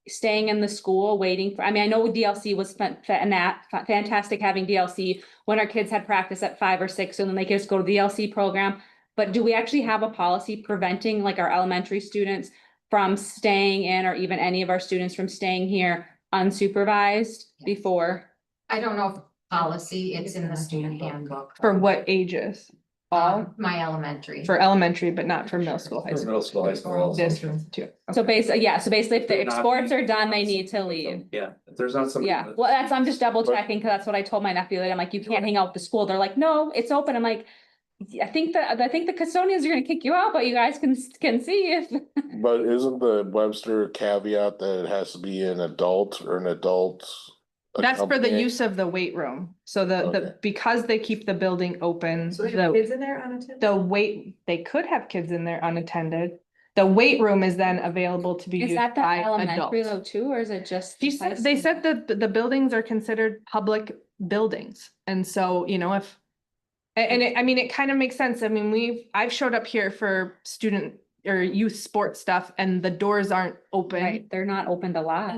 staying in the school waiting for, I mean, I know DLC was fantastic having DLC when our kids had practice at 5 or 6, and then they could just go to the DLC program. But do we actually have a policy preventing like our elementary students from staying in, or even any of our students from staying here unsupervised before? I don't know if policy, it's in the student handbook. For what ages? All My elementary. for elementary, but not for middle school, high For school. middle school, high school also. Districts too. So basically, yeah, so basically if They're the not sports being- are done, they need to leave. Yeah, if there's not something. Yeah, well, I'm just double checking, cause that's what I told my nephew, that I'm like, you can't hang out at the school. They're like, no, it's open. I'm like, I think the custodians are gonna kick you out, but you guys can see if. But isn't the Webster caveat that it has to be an adult or an adult? That's for the accompanying? use of the weight room. So Okay. because they keep the building open, So they have the, kids in there unattended? they could have kids in there unattended. The weight room is then available to be Is used that the by elementary though adults. too, or is it just? She said, they said that the buildings are considered public buildings. And so, if, I mean, it kind of makes sense. I mean, I've showed up here for student or youth sports stuff and the doors aren't open. Right, they're not opened a lot.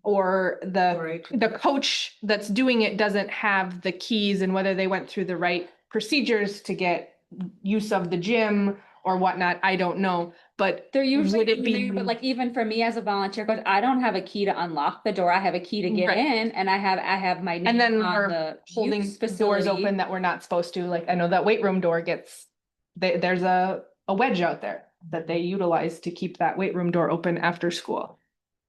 Or the coach that's doing it doesn't have the keys, and whether they went through the right procedures to get use of the gym or whatnot, I don't know, but They're usually would it in be there, but like even for me as a volunteer coach, I don't have a key to unlock the door. I have a key to get Right. in, and I have my and name then on we're the holding youth doors facility. open that we're not supposed to, like I know that weight room door gets, there's a wedge out there that they utilize to keep that weight room door open after school.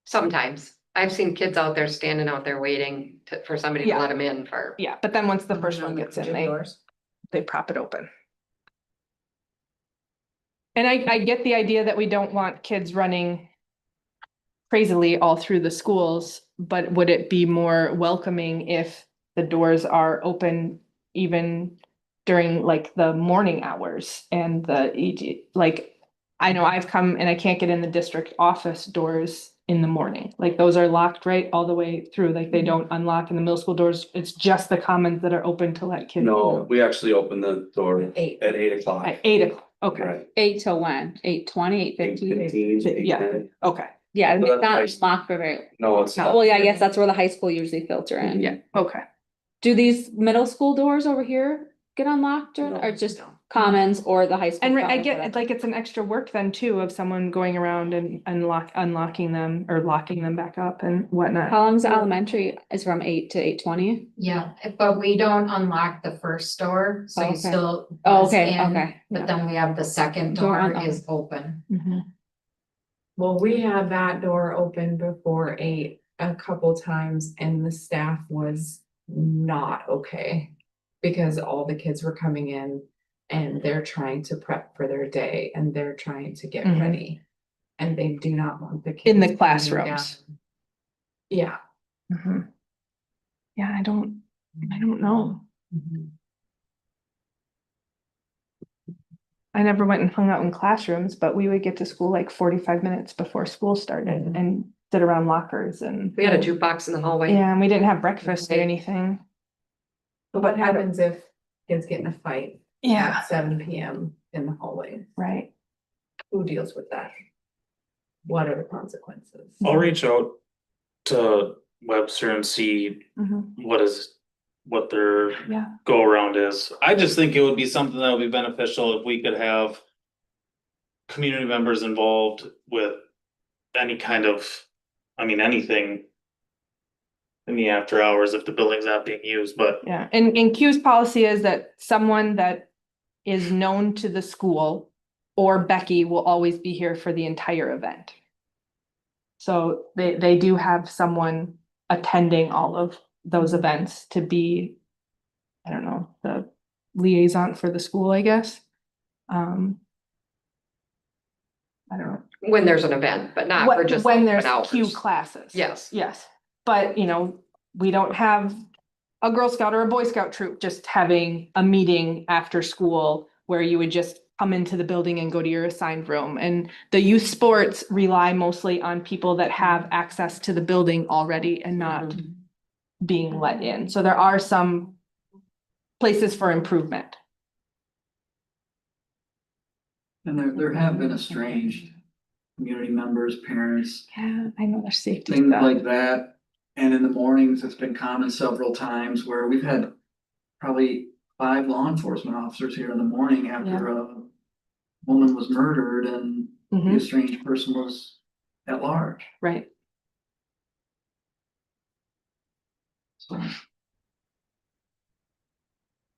Sometimes. I've seen kids out there standing out there waiting for somebody to Yeah. let them in for. Yeah, but then once the first one gets in, Gym they doors? prop it open. And I get the idea that we don't want kids running crazily all through the schools, but would it be more welcoming if the doors are open even during like the morning hours and like, I know I've come and I can't get in the district office doors in the morning, like those are locked right all the way through, like they don't unlock in the middle school doors. It's just the commons that are open to let kids. No, we actually open the door at 8. 8 o'clock. At 8 o'clock, okay, Right. 8 till when? 8:20, 8:15? 8:15, Yeah. 8:10. okay, Yeah, So it's that's not nice. locked for very. No, it's not. Well, yeah, I guess that's where the high school usually filter in. yeah, okay. Do these middle school doors over here get unlocked or No. just commons or the high school? And I commons, get, whatever? it's like, it's an extra work then too, of someone going around and unlocking them or locking them back up and whatnot. How long's the elementary? Is from 8 to 8:20? Yeah, but we don't unlock the first door, so you Okay. still. Oh, buzz okay, in, okay. But then we have the second Door door unlock. is open. Mhm. Well, we had that door open before 8 a couple times and the staff was not okay. Because all the kids were coming in And they're trying to prep for their day and they're trying to get Mhm. ready. And they do not want the kids. In the coming classrooms. down. Yeah. Mhm. Yeah, I don't know. I never went and hung out in classrooms, but we would get to school like 45 minutes before school started and sit around lockers and. We had a jukebox in the hallway. Yeah, and we didn't have breakfast or Right. anything. But what happens if kids get in a fight Yeah, at 7 p.m. in the hallway? right. Who deals with that? What are the consequences? I'll reach out to Webster and see Mhm. what their Yeah, go around is. I just think it would be something that would be beneficial if we could have community members involved with any kind of, I mean, anything in the after hours if the building's not being used, but yeah. And Q's policy is that someone that is known to the school or Becky will always be here for the entire event. So they do have someone attending all of those events to be, I don't know, the liaison for the school, I guess. I don't know. When there's an event, but not for just. When there's open Q hours. classes. Yes. Yes, but you know, we don't have a Girl Scout or a Boy Scout troop just having a meeting after school where you would just come into the building and go to your assigned room. And the youth sports rely mostly on people that have access to the building already and not being let in. So there are some places for improvement. And there have been estranged community members, parents, Yeah, I know there's safety things stuff. like that. And in the mornings, it's been common several times where we've had probably 5 law enforcement officers here in the morning after a woman was murdered and the Mhm, estranged person was at large. right. So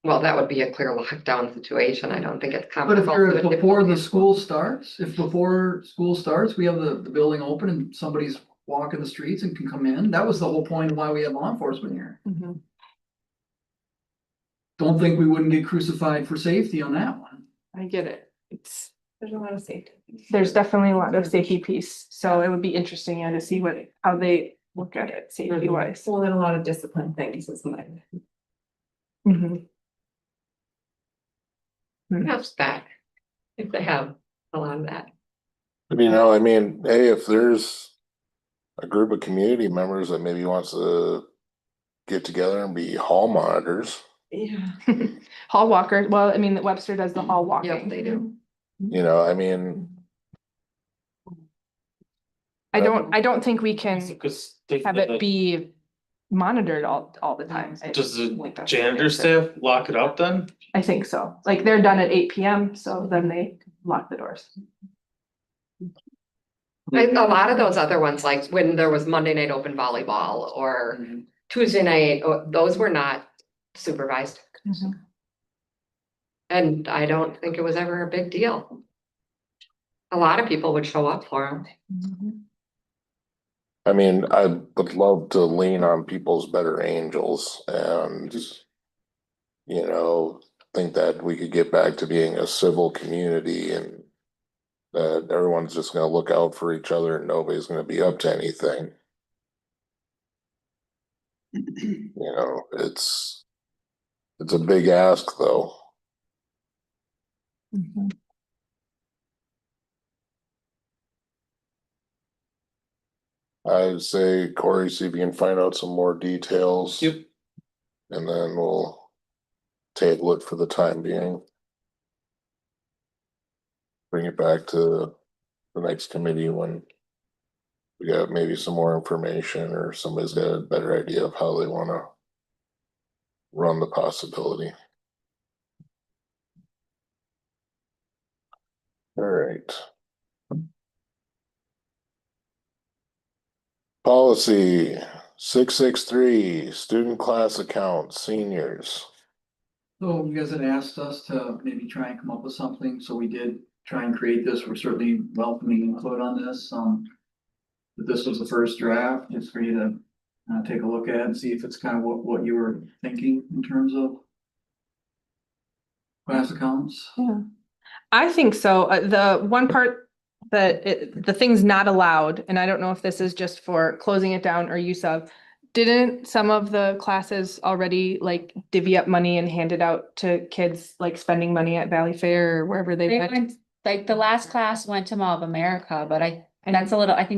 Well, that would be a clear lockdown situation. I don't think it's but if comparable. you're to a before the typical- school starts, if before school starts, we have the building open and somebody's walking the streets and can come in, that was the whole point of why we had law enforcement here. Mhm. Don't think we wouldn't get crucified for safety on that one. I get it. There's a lot of safety. There's definitely a lot of safety piece, so it would be interesting, yeah, to see how they look at it safety wise. Well, and a lot of discipline things is like. Mhm. Perhaps that, if they have a lot of that. But I mean, hey, if there's a group of community members that maybe wants to get together and be hall monitors, Yeah. Hall walker, well, I mean, Webster does the hall walking. Yep, they do. I mean, I don't think we can because they. have it be monitored all the time. Does the think that's janitor the answer. staff lock it up then? I think so, like they're done at 8 PM, so then they lock the doors. A lot of those other ones, like when there was Monday night open volleyball or Tuesday night, those were not supervised. And I don't think it was ever a big deal. A lot of people would show up for them. I mean, I would love to lean on people's better angels and, think that we could get back to being a civil community and that everyone's just gonna look out for each other and nobody's gonna be up to anything. It's a big ask though. I'd say, Corey, see if you can find out some more details. Yep. And then we'll table it for the time being. Bring it back to the next committee when we got maybe some more information or somebody's got a better idea of how they wanna run the possibility. All right. Policy 663, student class accounts, seniors. So you guys had asked us to maybe try and come up with something, so we did try and create this. We're certainly welcoming input on this. But this was the first draft, just for you to take a look at and see if it's kind of what you were thinking in terms of Class accounts? Yeah. I think so. The one part that the thing's not allowed, and I don't know if this is just for closing it down or use of. Didn't some of the classes already like divvy up money and hand it out to kids, like spending money at Valley Fair or wherever they They went? went, like, the last class went to Mall of America, but I think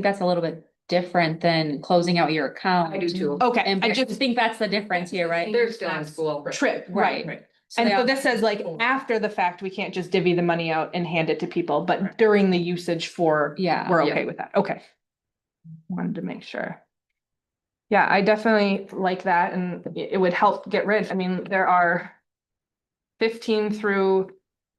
that's a little bit different than closing out your account. I do too. Okay, And I I just think that's the difference here, right? They're still in school. trip, right? Right. And they so all- this says like after the fact, we can't just divvy the money out and hand it to people, but during the usage for, Yeah. we're Yeah. okay with that. Okay. Wanted to make sure. Yeah, I definitely like that and it would help get rid, I mean, there are 15 through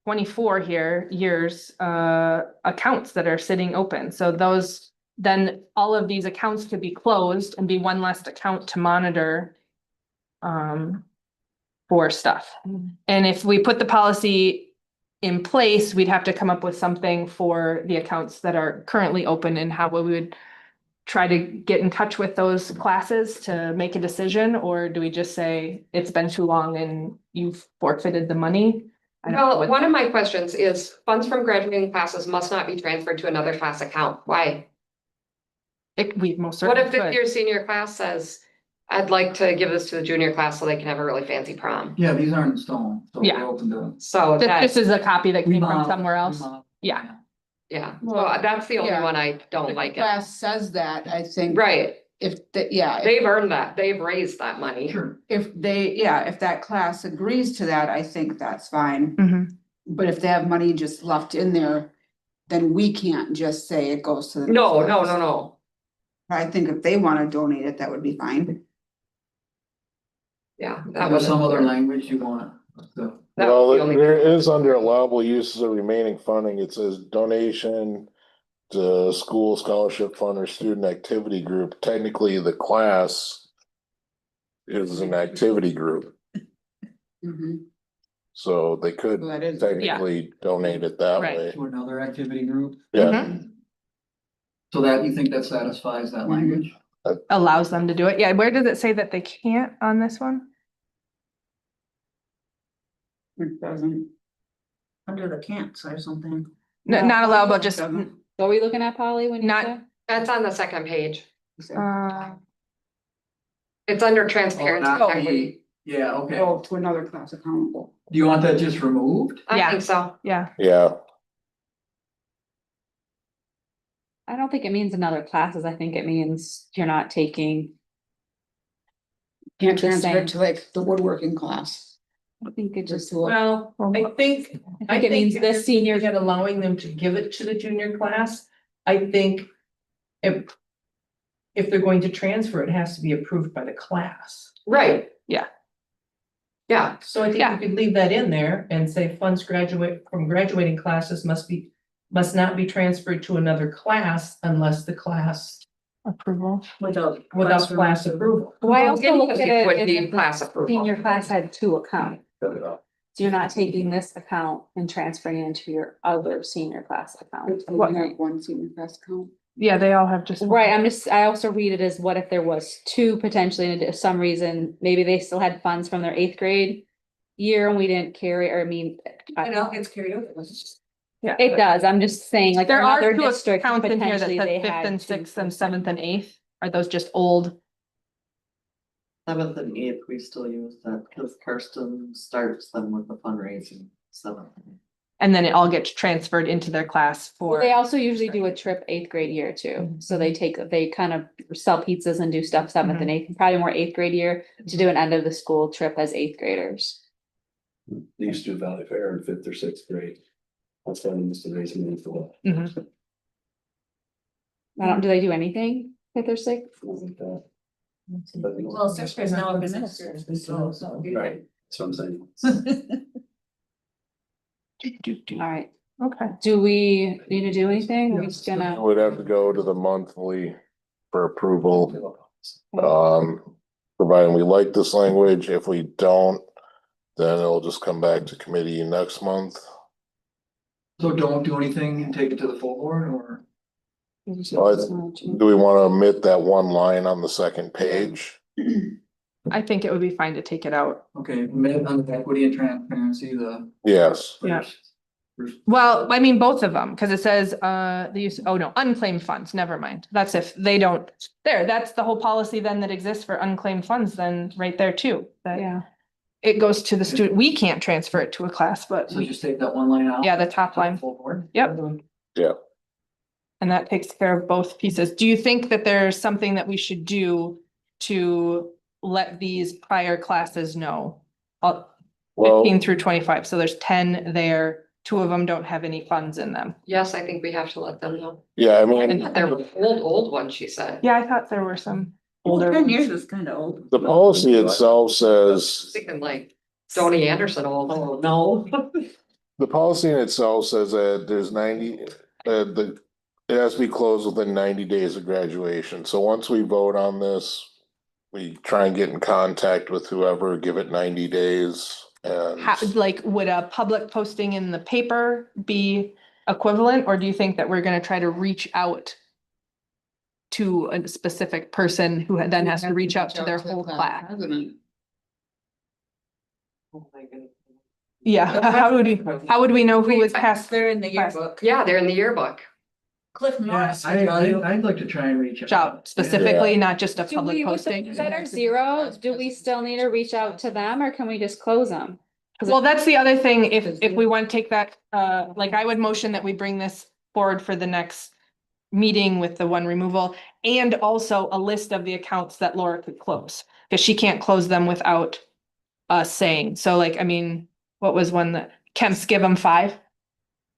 24 here years accounts that are sitting open. So those, then all of these accounts could be closed and be one less account to monitor for stuff. And if we put the policy in place, we'd have to come up with something for the accounts that are currently open and how we would try to get in touch with those classes to make a decision, or do we just say it's been too long and you've forfeited the money? I don't know Well, what- one of my questions is funds from graduating classes must not be transferred to another class account. Why? We most What certainly if fifth could. year senior class says, I'd like to give this to the junior class so they can have a really fancy prom? Yeah, these aren't in stone, so Yeah. we're open to. So This that's, is a copy that came from remodel, somewhere else. remodel. Yeah. yeah, so Well, that's the only yeah. one I If don't the like it. class says that, I think. Right, If, yeah, they've earned that, they've raised that money. Sure. if they, yeah, if that class agrees to that, I think that's fine. Mhm. But if they have money just left in there, then we can't just say it goes to the. No, next no, class. no, no, I think if they wanna donate it, that would be fine. yeah. Is That there was some other language you want? So, That Well, was the only- there is under allowable uses of remaining funding, it says donation to school scholarship fund or student activity group. Technically, the class is an activity group, Mhm. so they could So that is. technically donate it that Right. way. to another activity group, Yeah, so that, you think that satisfies that language? Allows them to do it. Yeah, where does it say that they can't on this one? It doesn't. Under the can'ts or something. No, not allowable, just, Doesn't. What are we looking at, Polly, when you Not- said? That's on the second page. It's under transparency. Oh, not equity. Yeah, okay. Go to another class accountable. Do you want that just removed? I Yeah. think so. yeah. yeah, I don't think it means another classes. I think it means you're not taking, Can't The transfer same. it to like the woodworking class. I think it just. Well, I think I think it means if this you're senior. looking at allowing them to give it to the junior class, I think if they're going to transfer, it has to be approved by the class. Right. Yeah. Yeah, So I think Yeah. you could leave that in there and say funds from graduating classes must not be transferred to another class unless the class Approval. without class approval. Well, I also looked at It would it, be if class the approval. senior class had two accounts. Cut it off. So you're not taking this account and transferring it into your other senior class account. We have one senior class account. Yeah, they all have just. Right, I also read it as what if there was two potentially, and if some reason, maybe they still had funds from their eighth grade year and we didn't carry, or I mean. It's carried over. Yeah. It does, I'm just saying, like, There are another two district accounts in here that potentially said they fifth had. and two. sixth and seventh and eighth. Are those just old? Seventh and eighth, we still use that because Karsten starts them with the fundraising seventh. And then it all gets transferred into their class Well, for. they also usually do a trip eighth grade year too, so they kind of sell pizzas and do stuff seventh and eighth, probably more eighth grade year to do an end of the school trip as eighth graders. They used to do Valley Fair in fifth or sixth grade. That's when they used to raise money for Mhm. Do they do anything fifth or sixth? that. Well, sixth grade now, middle school, so. Right, that's what I'm saying. All right, Okay. do we need to do anything? We're just gonna, would have to go to the monthly for approval. Providing we like this language, if we don't, then it'll just come back to committee next month. So don't do anything and take it to the full board, or? Do we wanna omit that one line on the second page? I think it would be fine to take it out. Okay, mid on the equity and transparency, Yes, Yeah. Well, I mean, both of them, because it says, the use, oh no, unclaimed funds, never mind. That's if they don't, that's the whole policy then that exists for unclaimed funds, then right there too. That Yeah. it goes to the student, we can't transfer it to a class, but so we, just take that one line out. yeah, the top line. Full board. Yep. yeah. And that takes care of both pieces. Do you think that there's something that we should do to let these prior classes know? Well, 15 through 25, so there's 10 there. 2 of them don't have any funds in them. Yes, I think we have to let them know. yeah, I And mean, they're old ones, she said. Yeah, I thought there were some older. 10 years is kind of old. the policy itself I was says, thinking like Tony Anderson old. Oh, no. the policy in itself says that there's 90, it has to be closed within 90 days of graduation. So once we vote on this, we try and get in contact with whoever, give it 90 days. And Like, would a public posting in the paper be equivalent, or do you think that we're gonna try to reach out to a specific person who then has to reach out to their whole class? Oh my goodness. Yeah, how would we know who was passed? They're in the class? yearbook. Yeah, they're in the yearbook. Cliff Yeah, Morris. will tell you. I'd like to try and reach Out specifically, not just a Do public we, with the posting? ones that are zero, do we still need to reach out to them or can we just close them? Well, that's the other thing, if we want to take that, like I would motion that we bring this forward for the next meeting with the one removal and also a list of the accounts that Laura could close, because she can't close them without us saying. So like, I mean, what was one that Kemp's Give 'em 5?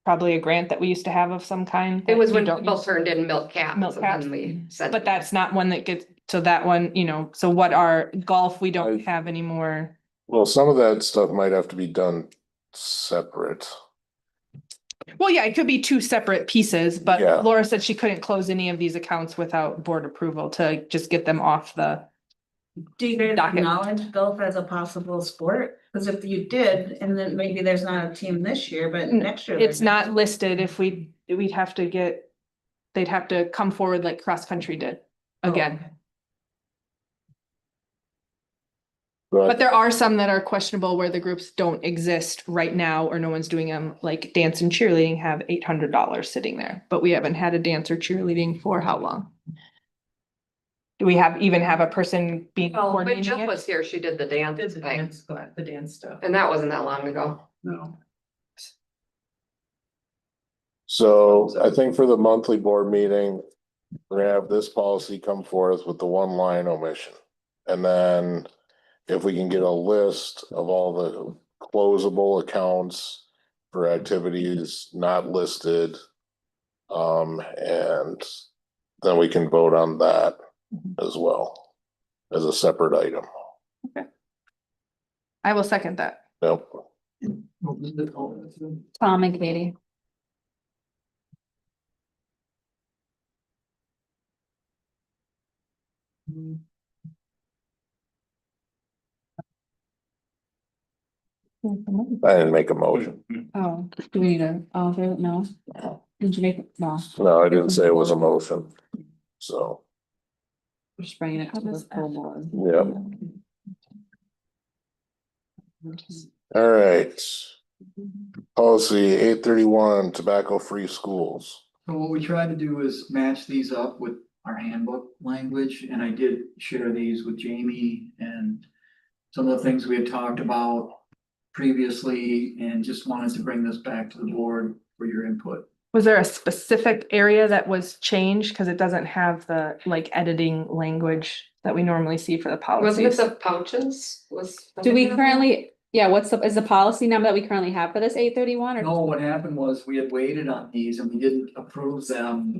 Probably a grant that we used to have of some kind. It was that when you don't people use. turned in milk caps. Milk and caps. then we said. But that's not one that gets, so that one, so what our golf, we don't have anymore. well, some of that stuff might have to be done separate. Well, yeah, it could be 2 separate pieces, but Yeah. Laura said she couldn't close any of these accounts without board approval to just get them off the. Do you guys Docket. acknowledge golf as a possible sport? Because if you did, and then maybe there's not a team this year, but next year. It's there's- not listed. If we'd have to get, they'd have to come forward like cross country did again. But there are some that are questionable where the groups don't exist right now or no one's doing them, like dance and cheerleading have $800 sitting there, but we haven't had a dance or cheerleading for how long? Do we even have a person being Well, when coordinating Jill it? was here, she did the dance Did the thing, dance stuff. and that wasn't that long ago. No. So I think for the monthly board meeting, we're gonna have this policy come forth with the one line omission. And then if we can get a list of all the closable accounts for activities not listed. And then we can vote on that as well as a separate item. I will second that. Nope. Tom and Katie. I didn't make a motion. Oh, do we need a, no? Did you make, no, No, I didn't say it was a motion. So, we're just bringing it to the full board. yeah. All right. Policy 831, tobacco-free schools. So what we try to do is match these up with our handbook language, and I did share these with Jamie and some of the things we had talked about previously, and just wanted to bring this back to the board for your input. Was there a specific area that was changed? Because it doesn't have the like editing language that we normally see for the Wasn't it policies. the pouches was? Do we currently, yeah, is the policy number that we currently have for this 831 or? No, what happened was we had waited on these and we didn't approve them.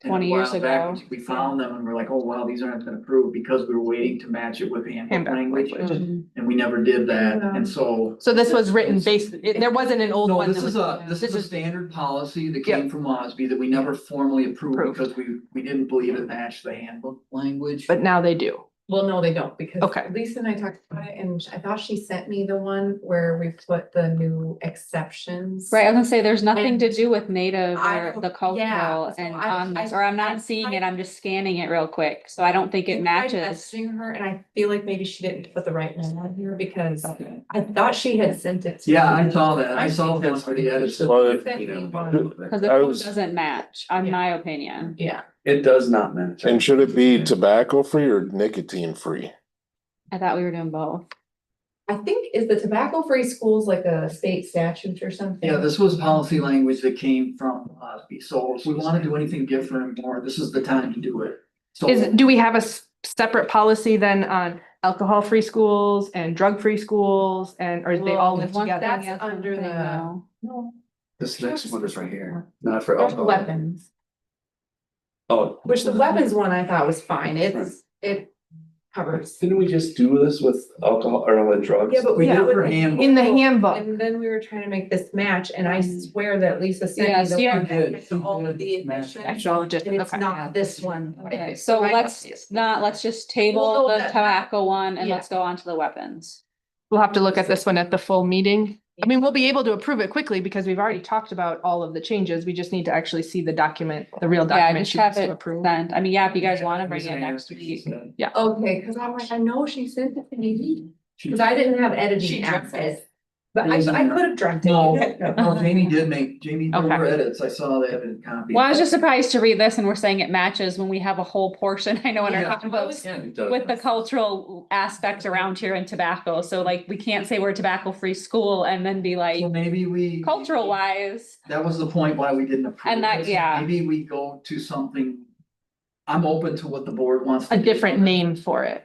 And a 20 years while back, ago. We found them and we're like, oh, wow, these aren't been approved because we were waiting to match it with the handbook Handbook language. language. And we never did that, and so. So this was written there wasn't an old No, one. this that is was- a, this is a is- standard policy that came from OSB that we never formally approved because we didn't believe it matched the handbook language. But now they do. Well, no, they don't, because Okay. Lisa and I talked about it, and I thought she sent me the one where we put the new exceptions. Right, I was gonna say, there's nothing to do with native I or don't- the yeah, cultural so and I- on this, I- or I'm I not seeing it, tried- I'm just scanning it real quick, so I don't think it I tried matches. messaging her, and I feel like maybe she didn't put the right one on here, because I thought she had sent it. to Yeah, me. I saw that. I saw that for the edits. Well, She sent me one. Cause the I code was- doesn't match, in my opinion. Yeah, It does not match. And should it be tobacco free or nicotine free? I thought we were doing both. I think, is the tobacco-free schools like a state statute or something? Yeah, this was policy language that came from Osby, so if we wanna do anything different or this is the time to do it. So Do we have a separate policy then on alcohol-free schools and drug-free schools and, or they all Well, live One together? thing, That's yes, one under thing, the- no. No, This next one is right here, not for there's alcohol. weapons, Oh, which the weapons one I thought was fine, it covers. didn't we just do this with alcohol or with drugs? Yeah, but we did yeah, it for with- handbook. In the handbook. And then we were trying to make this match, and I swear that Lisa sent me Yes, the yeah. one that had all of the Match. additions, Actually, just, and it's okay. not this one. Okay, so Right. let's just table Well, no, the that- tobacco one and yeah. let's go on to the weapons. We'll have to look at this one at the full meeting. I mean, we'll be able to approve it quickly because we've already talked about all of the changes. We just need to actually see the document, the real Yeah, document. just she have wants to it approve. sent. I mean, yeah, if you guys wanna bring it next week. Okay, cause I'm like, I know she sent it to me, cause I didn't have She editing dreamt access. But I could have dreamt No, it. no, Jamie did there Okay. were edits. I saw the edited copy. Well, I was just surprised to read this and we're saying it matches when we have a whole portion, I know in our Yeah. handbooks Yeah, it does. with the cultural aspect around here in tobacco. So like, we can't say we're a tobacco-free school and then be like, So maybe we. cultural wise. That was the point why we didn't approve. And that- this. yeah. Maybe we go to something. I'm open to what the board wants. to A do. different name for it.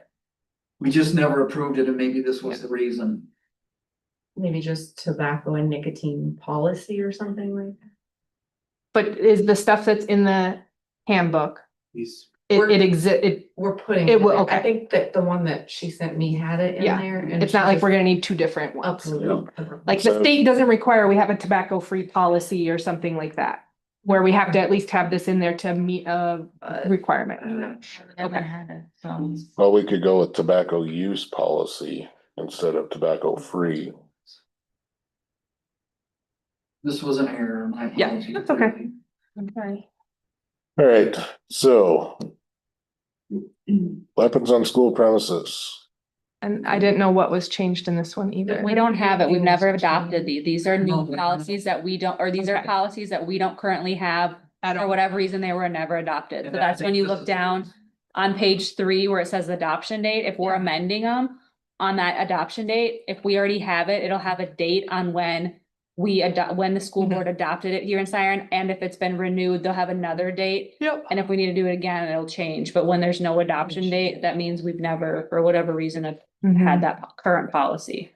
We just never approved it and maybe this was the reason. Maybe just tobacco and nicotine policy or something like that. But is the stuff that's in the handbook, He's, it We're putting. It will- there. okay. I think that the one that she sent me had it in Yeah, there. and it's not she like just we're gonna need two different ones. Absolutely. Like the state doesn't require we have a tobacco-free policy or something like that. Where we have to at least have this in there to meet a requirement. Okay. Well, we could go with tobacco use policy instead of tobacco free. This was an error. My Yeah, apologies. that's okay. Okay. All right, so. Weapons on school premises. And I didn't know what was changed in this one either. We don't have it. We've never adopted these. These are new policies that we don't, or these are policies that we don't currently have. For whatever reason, they were never adopted. So And I that's when think you this look is- down on page 3 where it says adoption date, if we're amending them on that adoption date, if we already have it, it'll have a date on when when the school board adopted it here in Siren, and if it's been renewed, they'll have another date. Yep. And if we need to do it again, it'll change. But when there's no adoption date, that means we've never, for whatever reason, have had that current policy.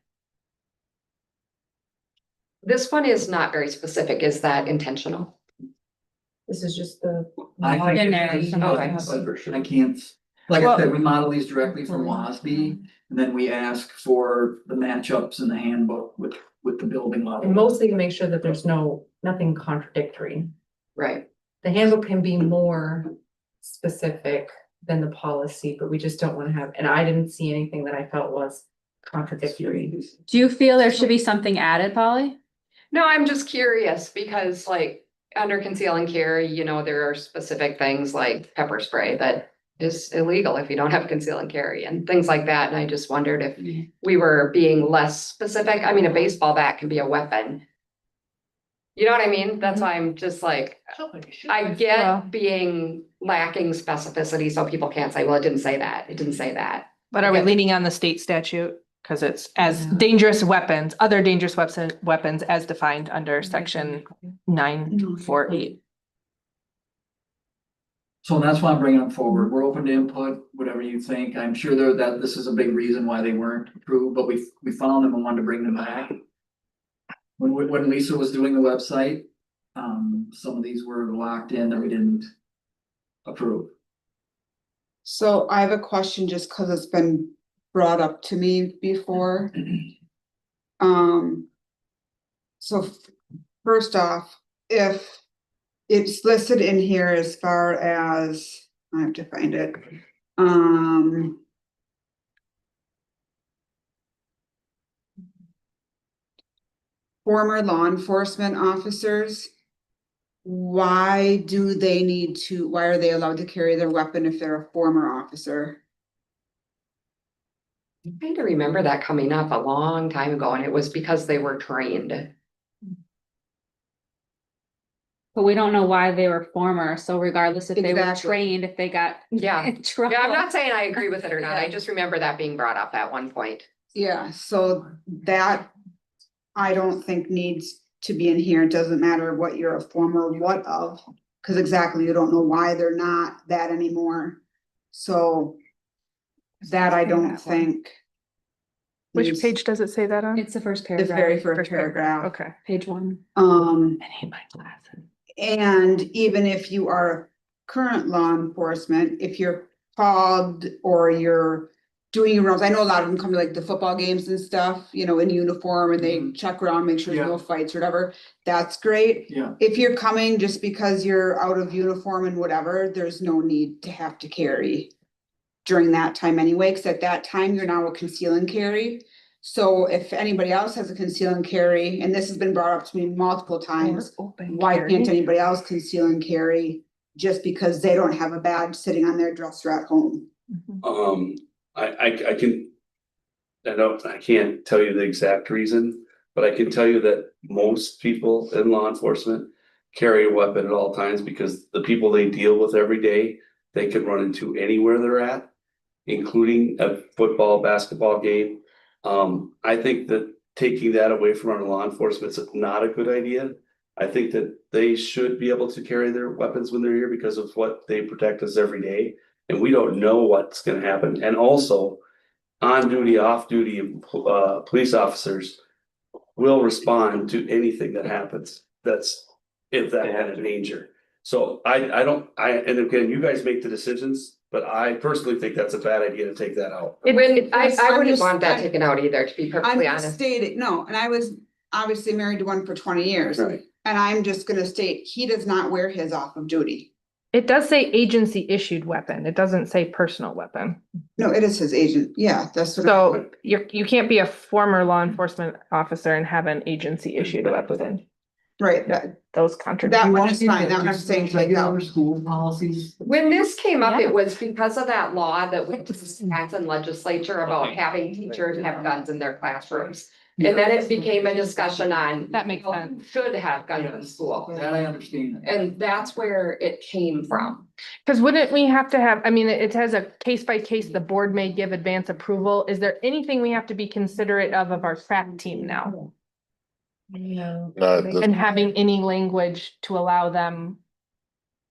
This one is not very specific. Is that intentional? This is just the. I think it Generic, is, okay. but I can't, like I Well- said, we model these directly from WASB. And then we ask for the matchups in the handbook with the building And level. mostly to make sure that there's nothing contradictory. Right. The handbook can be more specific than the policy, but we just don't wanna have, and I didn't see anything that I felt was contradictory. Do you feel there should be something added, Polly? No, I'm just curious because like under conceal and carry, you know, there are specific things like pepper spray that is illegal if you don't have conceal and carry and things like that. And I just wondered if we were being less specific. I mean, a baseball bat can be a weapon. You know what I mean? That's why I'm just like, I Well- get being lacking specificity, so people can't say, well, it didn't say that. It didn't say that. But are we Yeah. leaning on the state statute? Cause it's as dangerous weapons, other dangerous weapons as defined under section 948. So that's why I'm bringing them forward. We're open to input, whatever you think. I'm sure that this is a big reason why they weren't approved, but we found them and wanted to bring them back. When Lisa was doing the website, some of these were locked in that we didn't approve. So I have a question just because it's been brought up to me before. So first off, if it's listed in here as far as, I have to find it. former law enforcement officers, why do they need to, why are they allowed to carry their weapon if they're a former officer? I kind of remember that coming up a long time ago, and it was because they were trained. But we don't know why they were former, so regardless if they were Exactly. trained, if they got Yeah. in trouble. Yeah, I'm not saying I agree with it or not. I just remember that being brought up at one point. Yeah, so that I don't think needs to be in here. It doesn't matter what you're a former what of, because exactly, you don't know why they're not that anymore. So that I don't think. Which needs- page does it say that on? It's the first The paragraph. very first paragraph. Okay. Page 1. I hate my glasses. And even if you are current law enforcement, if you're called or you're doing your rounds, I know a lot of them come to like the football games and stuff, you know, in uniform and they check around, make sure there's no fights or whatever. That's great. Yeah. If you're coming just because you're out of uniform and whatever, there's no need to have to carry during that time anyway, because at that time you're now a conceal and carry. So if anybody else has a conceal and carry, and this has been brought up to me multiple times, why can't anybody else conceal and carry just because they don't have a badge sitting on their dresser at home? I can. I can't tell you the exact reason, but I can tell you that most people in law enforcement carry a weapon at all times because the people they deal with every day, they could run into anywhere they're at, including a football, basketball game. I think that taking that away from our law enforcement is not a good idea. I think that they should be able to carry their weapons when they're here because of what they protect us every day. And we don't know what's gonna happen. And also, on duty, off duty, police officers will respond to anything that happens. That's if that had a danger. So and again, you guys make the decisions, but I personally think that's a bad idea to take that out. I wouldn't just- want that taken out either, to be I'm perfectly just honest. stating, no, and I was obviously married to one for 20 years. Right. And I'm just gonna state, he does not wear his off of duty. It does say agency issued weapon. It doesn't say personal weapon. No, it is his agent. Yeah, that's what. So you can't be a former law enforcement officer and have an agency issued weapon. Right, Those contradicts. that one is fine. That one I'm saying take out. School policies. When this came up, it was because of that law that went to the Wisconsin legislature about having teachers have guns in their classrooms. And then it became a discussion on. That makes who sense. Should have guns in school. That I understand. And that's where it came from. Because wouldn't we have to have, I mean, it has a case by case, the board may give advance approval. Is there anything we have to be considerate of our track team now? No. And having any language to allow them,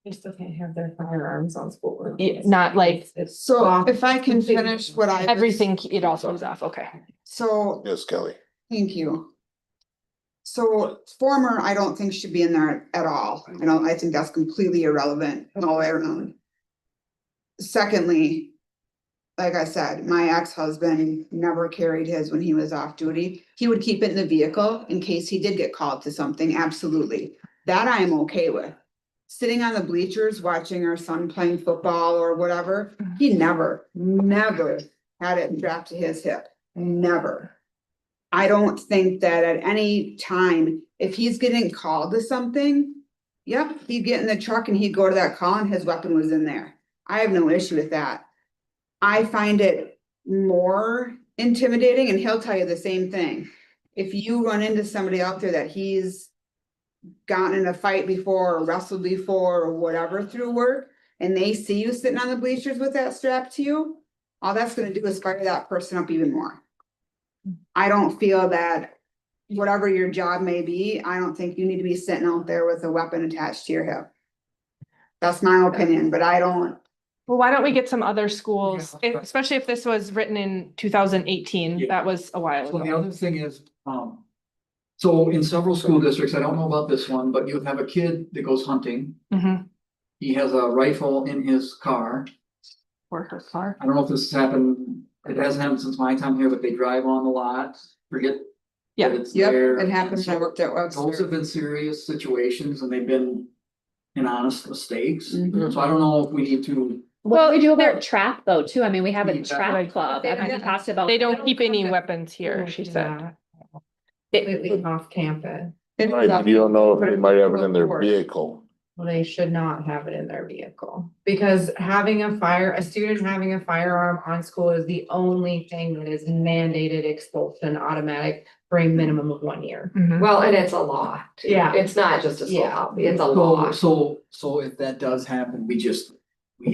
They still can't have their firearms on school grounds. not like So if I can finish what I. everything, it all goes off, okay. So, Yes, Kelly. thank you. So former, I don't think should be in there at all. I think that's completely irrelevant all the way around. Secondly, like I said, my ex-husband never carried his when he was off duty. He would keep it in the vehicle in case he did get called to something, absolutely. That I am okay with. Sitting on the bleachers, watching our son playing football or whatever, he never had it strapped to his hip, never. I don't think that at any time, if he's getting called to something, yep, he'd get in the truck and he'd go to that call and his weapon was in there. I have no issue with that. I find it more intimidating, and he'll tell you the same thing. If you run into somebody out there that he's gotten in a fight before or wrestled before or whatever through work, and they see you sitting on the bleachers with that strap to you, all that's gonna do is fire that person up even more. I don't feel that whatever your job may be, I don't think you need to be sitting out there with a weapon attached to your hip. That's my opinion, but I don't. Well, why don't we get some other schools, especially if this was written in 2018, that was a while So the ago. other thing is, so in several school districts, I don't know about this one, but you have a kid that goes hunting. Mhm. He has a rifle in his car. Or her car. I don't know if this has happened, it hasn't happened since my time here, but they drive on the lot, forget. Yeah. that it's Yep, there. it happens when I worked at Those Webster. have been serious situations and they've been in honest mistakes. Mhm. So I don't know if we need to. What do we do they're- about trap though, too? I mean, we have a Yeah. trap club. I mean, we talked about. They don't keep any weapons here, she said. completely off campus. Right, you don't know if they might have it in their vehicle. Well, they should not have it in their vehicle, because having a student having a firearm on school is the only thing that is mandated expulsion automatic for a minimum of 1 year. Well, and it's a lot. Yeah. It's not just a slow Yeah. copy, it's a lot. So if that does happen, we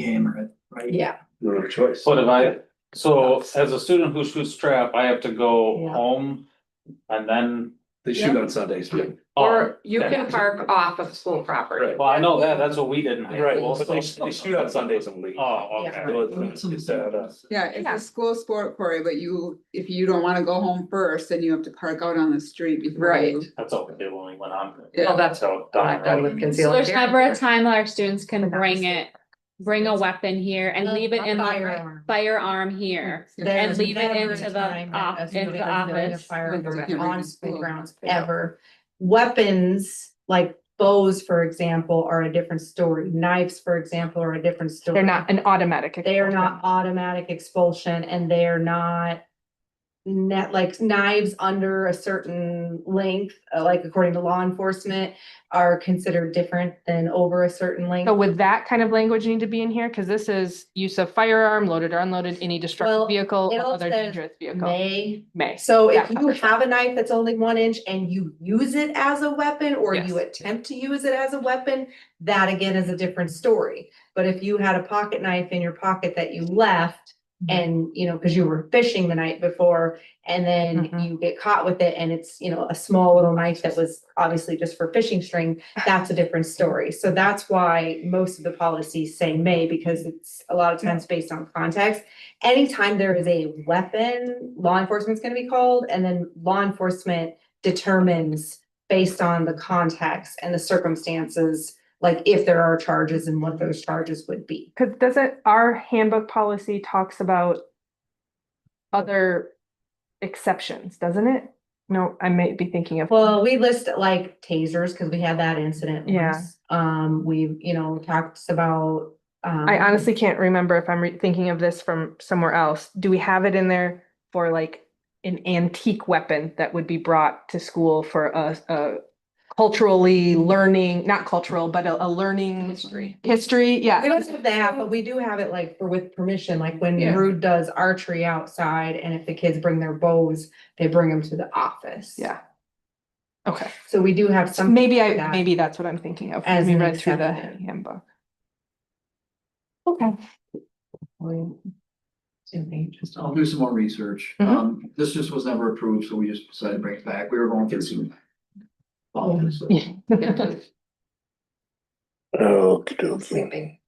hammer it, right? Yeah. No other choice. But so as a student who shoots trap, I have to go Yeah. home and then. They shoot on Sundays. Or you okay. can park off of school property. Well, I know that, that's what we didn't. have. Right, but they shoot on Sundays only. Oh, okay. Yeah, it's a school sport, Corey, but if you don't wanna go home first, then you have to park out on the street before Right. you. That's all they only went on. Well, that's So what I've done with So concealed there's carry. never a time that our students can bring a weapon here and leave it in the Firearm. firearm here. There's leave it never into a the time that off- a student into the is doing a office. firearm With- on school grounds ever. Weapons, like bows, for example, are a different story. Knives, for example, are a different story. They're not an automatic. They are expulsion. not automatic expulsion, and they are not like knives under a certain length, like according to law enforcement, are considered different than over a certain length. So would that kind of language need to be in here? Cause this is use of firearm, loaded or unloaded, any Well, destructive vehicle it or all other says dangerous vehicle. May. So So if you have a knife that's only 1 inch and you use it as a weapon, or Yes. you attempt to use it as a weapon, that again is a different story. But if you had a pocket knife in your pocket that you left, and because you were fishing the night before, and then Mhm. you get caught with it, and it's a small little knife that was obviously just for fishing string, that's a different story. So that's why most of the policies say may, because it's a lot of times based on context. Anytime there is a weapon, law enforcement's gonna be called, and then law enforcement determines based on the context and the circumstances, like if there are charges and what those charges would be. Cause doesn't our handbook policy talks about other exceptions, doesn't it? No, I might be thinking of. Well, we list like tasers, cause we had that incident. Yeah. once. We've, talked about. I honestly can't remember if I'm thinking of this from somewhere else. Do we have it in there for like an antique weapon that would be brought to school for a culturally learning, not cultural, but a learning history? Yeah. We don't have that, but we do have it like with permission, like when Yeah. Rude does archery outside, and if the kids bring their bows, they bring them to the office. Yeah. Okay. So we do have some. Maybe that's what I'm thinking of. As We an read through the exception. handbook. Okay. I'll do some more research. Mhm. This just was never approved, so we just decided to bring it back. We were going through some. Okay. Sleeping.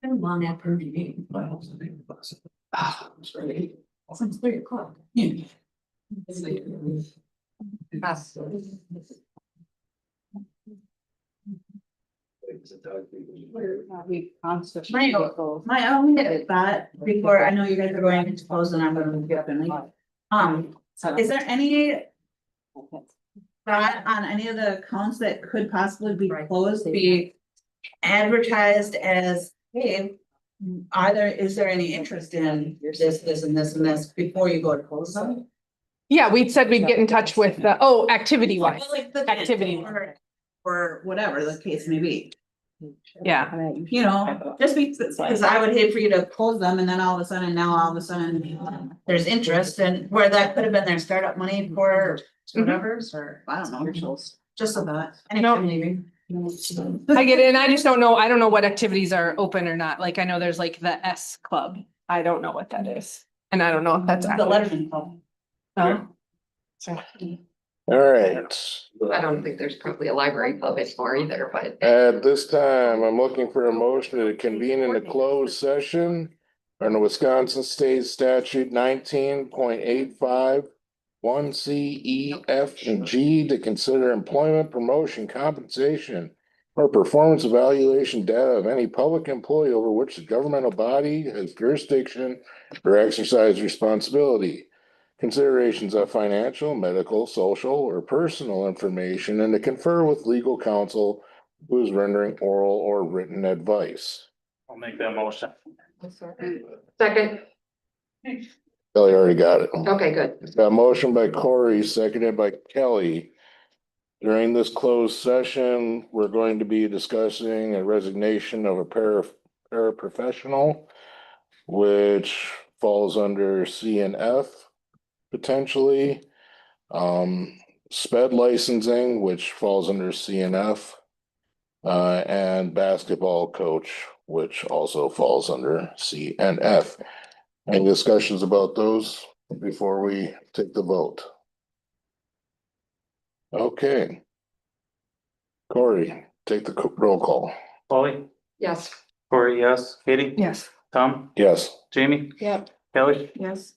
Long after meeting. Since 3 o'clock. My only thought before, I know you guys are going into close and I'm gonna get up and leave. Is there any thought on any of the accounts that could possibly be closed, be advertised as, hey, is there any interest in this and this and this before you go to close them? Yeah, we said we'd get in touch with the, activity wise. Well, like the- Activity. Or whatever the case may be. Yeah. Just because I would hate for you to close them and then all of a sudden there's interest and where that could have been their startup money for whatever, or I don't know. Just a thought. No. Anytime, I get it, and I just don't know, I don't know what activities are open or not, like, I know there's like the S Club, I don't know what that is, and I don't know if that's. The Letterman Club. Oh. So, All right. I don't think there's probably a library club anymore either, but. At this time, I'm looking for a motion to convene in a closed session under Wisconsin State Statute 19.85, 1C, E, F, and G to consider employment, promotion, compensation, or performance evaluation data of any public employee over which the governmental body has jurisdiction or exercise responsibility. Considerations of financial, medical, social, or personal information, and to confer with legal counsel who is rendering oral or written advice. I'll make that motion. Second. Kelly already got it. Okay, good. Got a motion by Corey, seconded by Kelly. During this closed session, we're going to be discussing a resignation of a paraprofessional, which falls under C and F potentially. Sped licensing, which falls under C and F. And basketball coach, which also falls under C and F. Any discussions about those before we take the vote? Okay. Corey, take the roll call. Polly, Yes. Corey, yes, Katie? Yes. Tom, Yes. Jamie, Yep. Kelly, Yes.